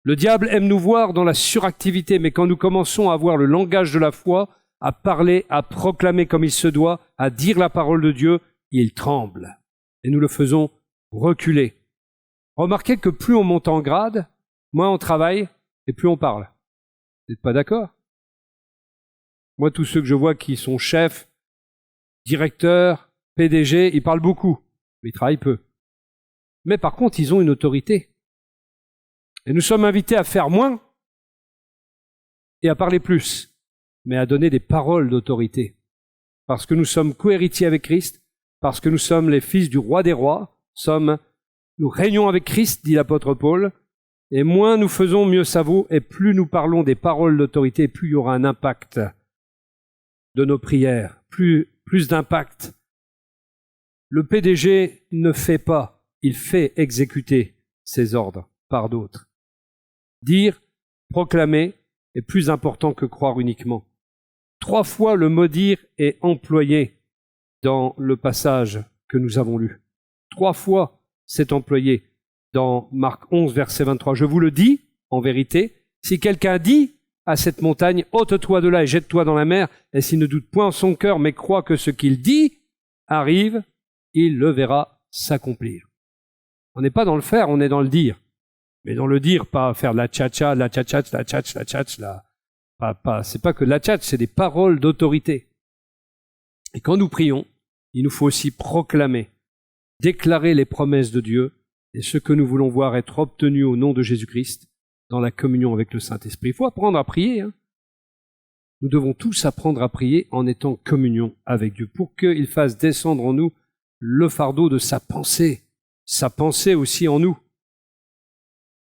S1: Le diable aime nous voir dans la suractivité, mais quand nous commençons à avoir le langage de la foi, à parler, à proclamer comme il se doit, à dire la parole de Dieu, il tremble. Et nous le faisons reculer. Remarquez que plus on monte en grade, moins on travaille et plus on parle. Vous n'êtes pas d'accord? Moi, tous ceux que je vois qui sont chefs, directeurs, PDG, ils parlent beaucoup, mais ils travaillent peu. Mais par contre, ils ont une autorité. Et nous sommes invités à faire moins et à parler plus, mais à donner des paroles d'autorité. Parce que nous sommes co-héritiers avec Christ, parce que nous sommes les fils du roi des rois, nous régnons avec Christ, dit l'apôtre Paul, et moins nous faisons, mieux ça vaut, et plus nous parlons des paroles d'autorité, plus il y aura un impact de nos prières, plus d'impact. Le PDG ne fait pas, il fait exécuter ses ordres par d'autres. Dire, proclamer est plus important que croire uniquement. 3 fois le mot dire est employé dans le passage que nous avons lu. 3 fois c'est employé dans Marc 11, verset 23. Je vous le dis, en vérité, si quelqu'un dit à cette montagne, ôte-toi de là et jette-toi dans la mer, et s'il ne doute point en son cœur, mais croit que ce qu'il dit arrive, il le verra s'accomplir. On n'est pas dans le faire, on est dans le dire. Mais dans le dire, pas faire de la tcha-tcha, la tcha-tcha, la tcha-tcha, la tcha-tcha, c'est pas que de la tcha-tcha, c'est des paroles d'autorité. Et quand nous prions, il nous faut aussi proclamer, déclarer les promesses de Dieu et ce que nous voulons voir être obtenu au nom de Jésus-Christ dans la communion avec le Saint-Esprit. Il faut apprendre à prier. Nous devons tous apprendre à prier en étant en communion avec Dieu pour qu'il fasse descendre en nous le fardeau de sa pensée aussi en nous.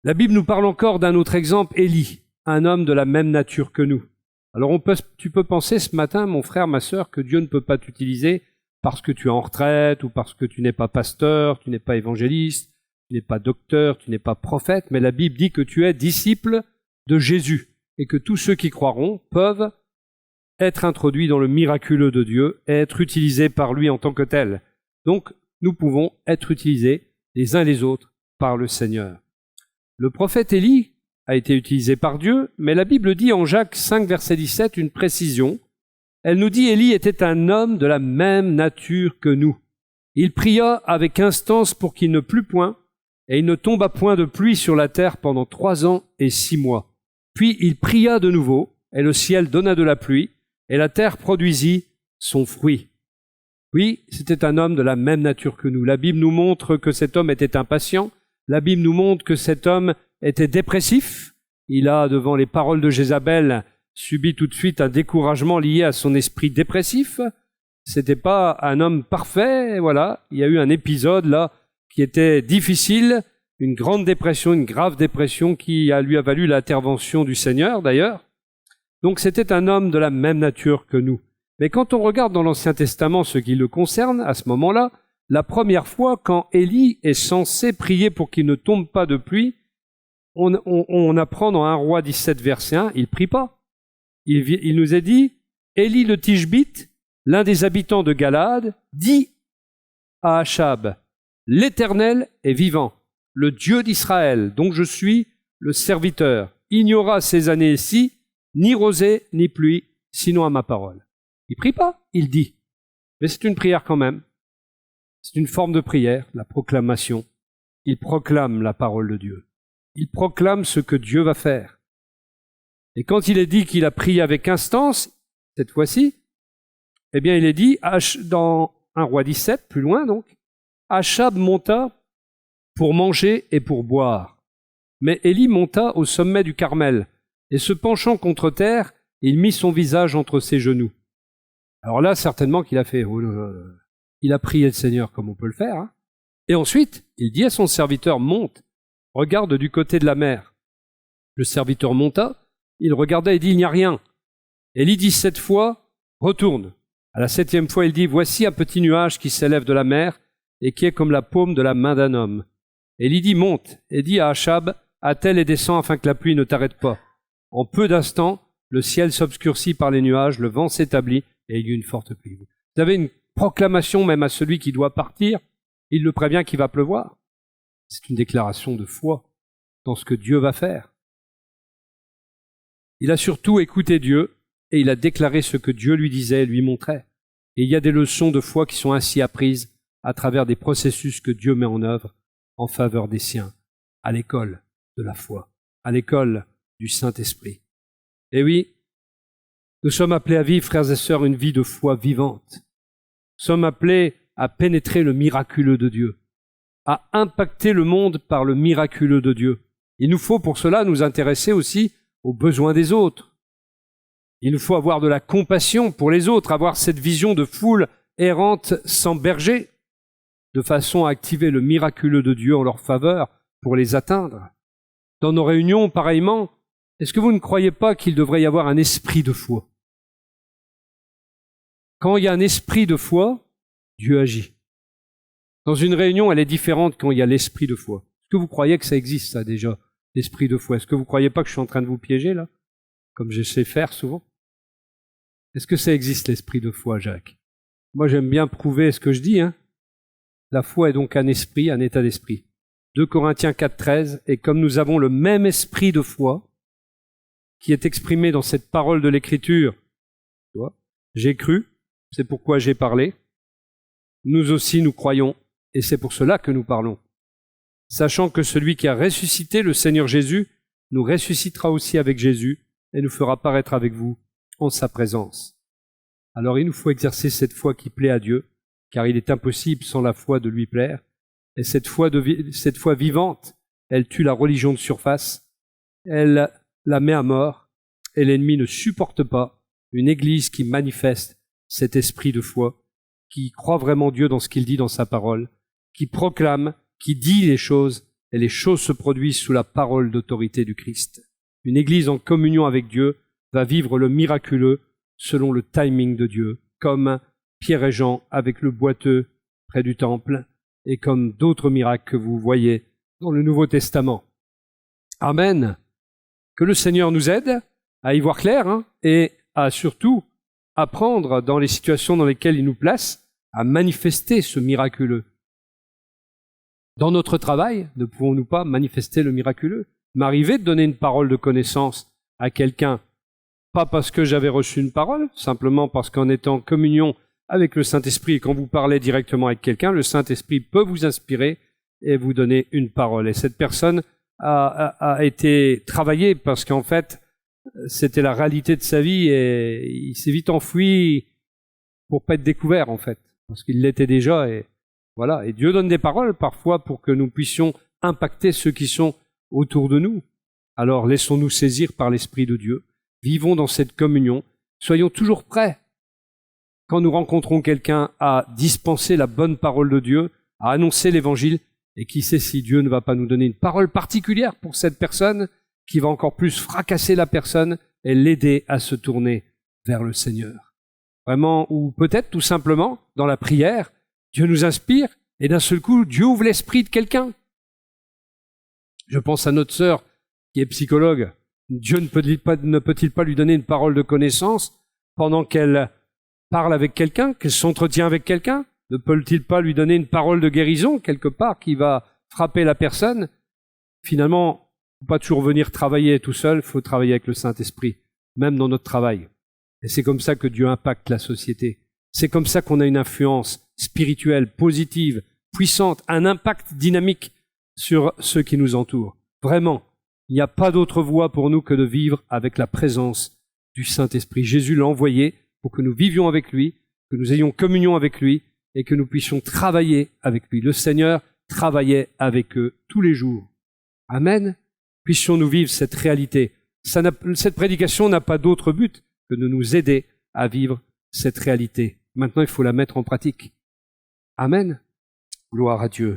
S1: La Bible nous parle encore d'un autre exemple, Élie, un homme de la même nature que nous. Alors tu peux penser ce matin, mon frère, ma sœur, que Dieu ne peut pas t'utiliser parce que tu es en retraite ou parce que tu n'es pas pasteur, tu n'es pas évangéliste, tu n'es pas docteur, tu n'es pas prophète, mais la Bible dit que tu es disciple de Jésus et que tous ceux qui croiront peuvent être introduits dans le miraculeux de Dieu et être utilisés par lui en tant que tels. Donc, nous pouvons être utilisés les uns les autres par le Seigneur. Le prophète Élie a été utilisé par Dieu, mais la Bible dit en Jacques 5, verset 17, une précision elle nous dit Élie était un homme de la même nature que nous. Il pria avec instance pour qu'il ne plût point, et il ne tomba point de pluie sur la terre pendant 3 ans et 6 mois. Puis il pria de nouveau, et le ciel donna de la pluie, et la terre produisit son fruit. Oui, c'était un homme de la même nature que nous. La Bible nous montre que cet homme était impatient. La Bible nous montre que cet homme était dépressif. Il a, devant les paroles de Jézabel, subi tout de suite un découragement lié à son esprit dépressif. C'était pas un homme parfait, voilà. Il y a eu un épisode là qui était difficile, une grande dépression, une grave dépression qui lui a valu l'intervention du Seigneur d'ailleurs. Donc c'était un homme de la même nature que nous. Mais quand on regarde dans l'Ancien Testament ce qui le concerne, à ce moment-là, la première fois quand Élie est censé prier pour qu'il ne tombe pas de pluie, on apprend dans 1 Roi 17, verset 1, il prie pas. Il nous est dit, Élie le Tishbite, l'un des habitants de Galade, dit à Achab, l'Éternel est vivant, le Dieu d'Israël, dont je suis le serviteur. Il n'y aura ces années-ci ni rosée ni pluie, sinon à ma parole. Il prie pas, il dit. Mais c'est une prière quand même. C'est une forme de prière, la proclamation. Il proclame la parole de Dieu. Il proclame ce que Dieu va faire. Et quand il est dit qu'il a prié avec instance, cette fois-ci, eh bien il est dit, dans 1 Roi 17, plus loin donc, Achab monta pour manger et pour boire. Mais Élie monta au sommet du Carmel, et se penchant contre terre, il mit son visage entre ses genoux. Alors là, certainement qu'il a fait, il a prié le Seigneur comme on peut le faire. Hein. Et ensuite, il dit à son serviteur, monte, regarde du côté de la mer. Le serviteur monta, il regarda et dit, il n'y a rien. Élie dit 7 fois, retourne. À la 7e fois, il dit, voici un petit nuage qui s'élève de la mer et qui est comme la paume de la main d'un homme. Élie dit, monte, et dit à Achab, attelle et descends afin que la pluie ne t'arrête pas. En peu d'instants, le ciel s'obscurcit par les nuages, le vent s'établit, et il y eut une forte pluie. Vous avez une proclamation même à celui qui doit partir, il le prévient qu'il va pleuvoir. C'est une déclaration de foi dans ce que Dieu va faire. Il a surtout écouté Dieu, et il a déclaré ce que Dieu lui disait et lui montrait. Et il y a des leçons de foi qui sont ainsi apprises à travers des processus que Dieu met en œuvre en faveur des siens, à l'école de la foi, à l'école du Saint-Esprit. Et oui, nous sommes appelés à vivre, frères et sœurs, une vie de foi vivante. Nous sommes appelés à pénétrer le miraculeux de Dieu, à impacter le monde par le miraculeux de Dieu. Il nous faut pour cela nous intéresser aussi aux besoins des autres. Il nous faut avoir de la compassion pour les autres, avoir cette vision de foule errante sans berger, de façon à activer le miraculeux de Dieu en leur faveur pour les atteindre. Dans nos réunions, pareillement, est-ce que vous ne croyez pas qu'il devrait y avoir un esprit de foi ? Quand il y a un esprit de foi, Dieu agit. Dans une réunion, elle est différente quand il y a l'esprit de foi. Est-ce que vous croyez que ça existe, ça, déjà, l'esprit de foi ? Est-ce que vous ne croyez pas que je suis en train de vous piéger, là, comme je sais faire souvent ? Est-ce que ça existe, l'esprit de foi, Jacques ? Moi, j'aime bien prouver ce que je dis, hein. La foi est donc un esprit, un état d'esprit. 2 Corinthiens 4,13, et comme nous avons le même esprit de foi, qui est exprimé dans cette parole de l'Écriture, tu vois, j'ai cru, c'est pourquoi j'ai parlé, nous aussi nous croyons, et c'est pour cela que nous parlons. Sachant que celui qui a ressuscité le Seigneur Jésus nous ressuscitera aussi avec Jésus et nous fera paraître avec vous en sa présence. Alors il nous faut exercer cette foi qui plaît à Dieu, car il est impossible sans la foi de lui plaire. Et cette foi vivante, elle tue la religion de surface, elle la met à mort, et l'ennemi ne supporte pas une église qui manifeste cet esprit de foi, qui croit vraiment Dieu dans ce qu'il dit dans sa parole, qui proclame, qui dit les choses, et les choses se produisent sous la parole d'autorité du Christ. Une église en communion avec Dieu va vivre le miraculeux selon le timing de Dieu, comme Pierre et Jean avec le boiteux près du temple, et comme d'autres miracles que vous voyez dans le Nouveau Testament. Amen. Que le Seigneur nous aide à y voir clair, et à surtout apprendre dans les situations dans lesquelles il nous place à manifester ce miraculeux. Dans notre travail, ne pouvons-nous pas manifester le miraculeux ? M'arriver de donner une parole de connaissance à quelqu'un pas parce que j'avais reçu une parole, simplement parce qu'en étant en communion avec le Saint-Esprit, et quand vous parlez directement avec quelqu'un, le Saint-Esprit peut vous inspirer et vous donner une parole. Et cette personne a été travaillée parce qu'en fait, c'était la réalité de sa vie et il s'est vite enfui pour pas être découvert en fait, parce qu'il l'était déjà et voilà. Et Dieu donne des paroles parfois pour que nous puissions impacter ceux qui sont autour de nous. Alors laissons-nous saisir par l'Esprit de Dieu. Vivons dans cette communion. Soyons toujours prêts quand nous rencontrons quelqu'un à dispenser la bonne parole de Dieu, à annoncer l'Évangile. Et qui sait si Dieu ne va pas nous donner une parole particulière pour cette personne qui va encore plus fracasser la personne et l'aider à se tourner vers le Seigneur. Vraiment, ou peut-être tout simplement, dans la prière, Dieu nous inspire et d'un seul coup, Dieu ouvre l'esprit de quelqu'un. Je pense à notre sœur qui est psychologue. Dieu ne peut-il pas lui donner une parole de connaissance pendant qu'elle parle avec quelqu'un, qu'elle s'entretient avec quelqu'un? Ne peut-il pas lui donner une parole de guérison quelque part qui va frapper la personne? Finalement, il ne faut pas toujours venir travailler tout seul, il faut travailler avec le Saint-Esprit, même dans notre travail. Et c'est comme ça que Dieu impacte la société. C'est comme ça qu'on a une influence spirituelle, positive, puissante, un impact dynamique sur ceux qui nous entourent. Vraiment, il n'y a pas d'autre voie pour nous que de vivre avec la présence du Saint-Esprit. Jésus l'a envoyé pour que nous vivions avec lui, que nous ayons communion avec lui, et que nous puissions travailler avec lui. Le Seigneur travaillait avec eux tous les jours. Amen. Puissions-nous vivre cette réalité. Cette prédication n'a pas d'autre but que de nous aider à vivre cette réalité. Maintenant, il faut la mettre en pratique. Amen. Gloire à Dieu.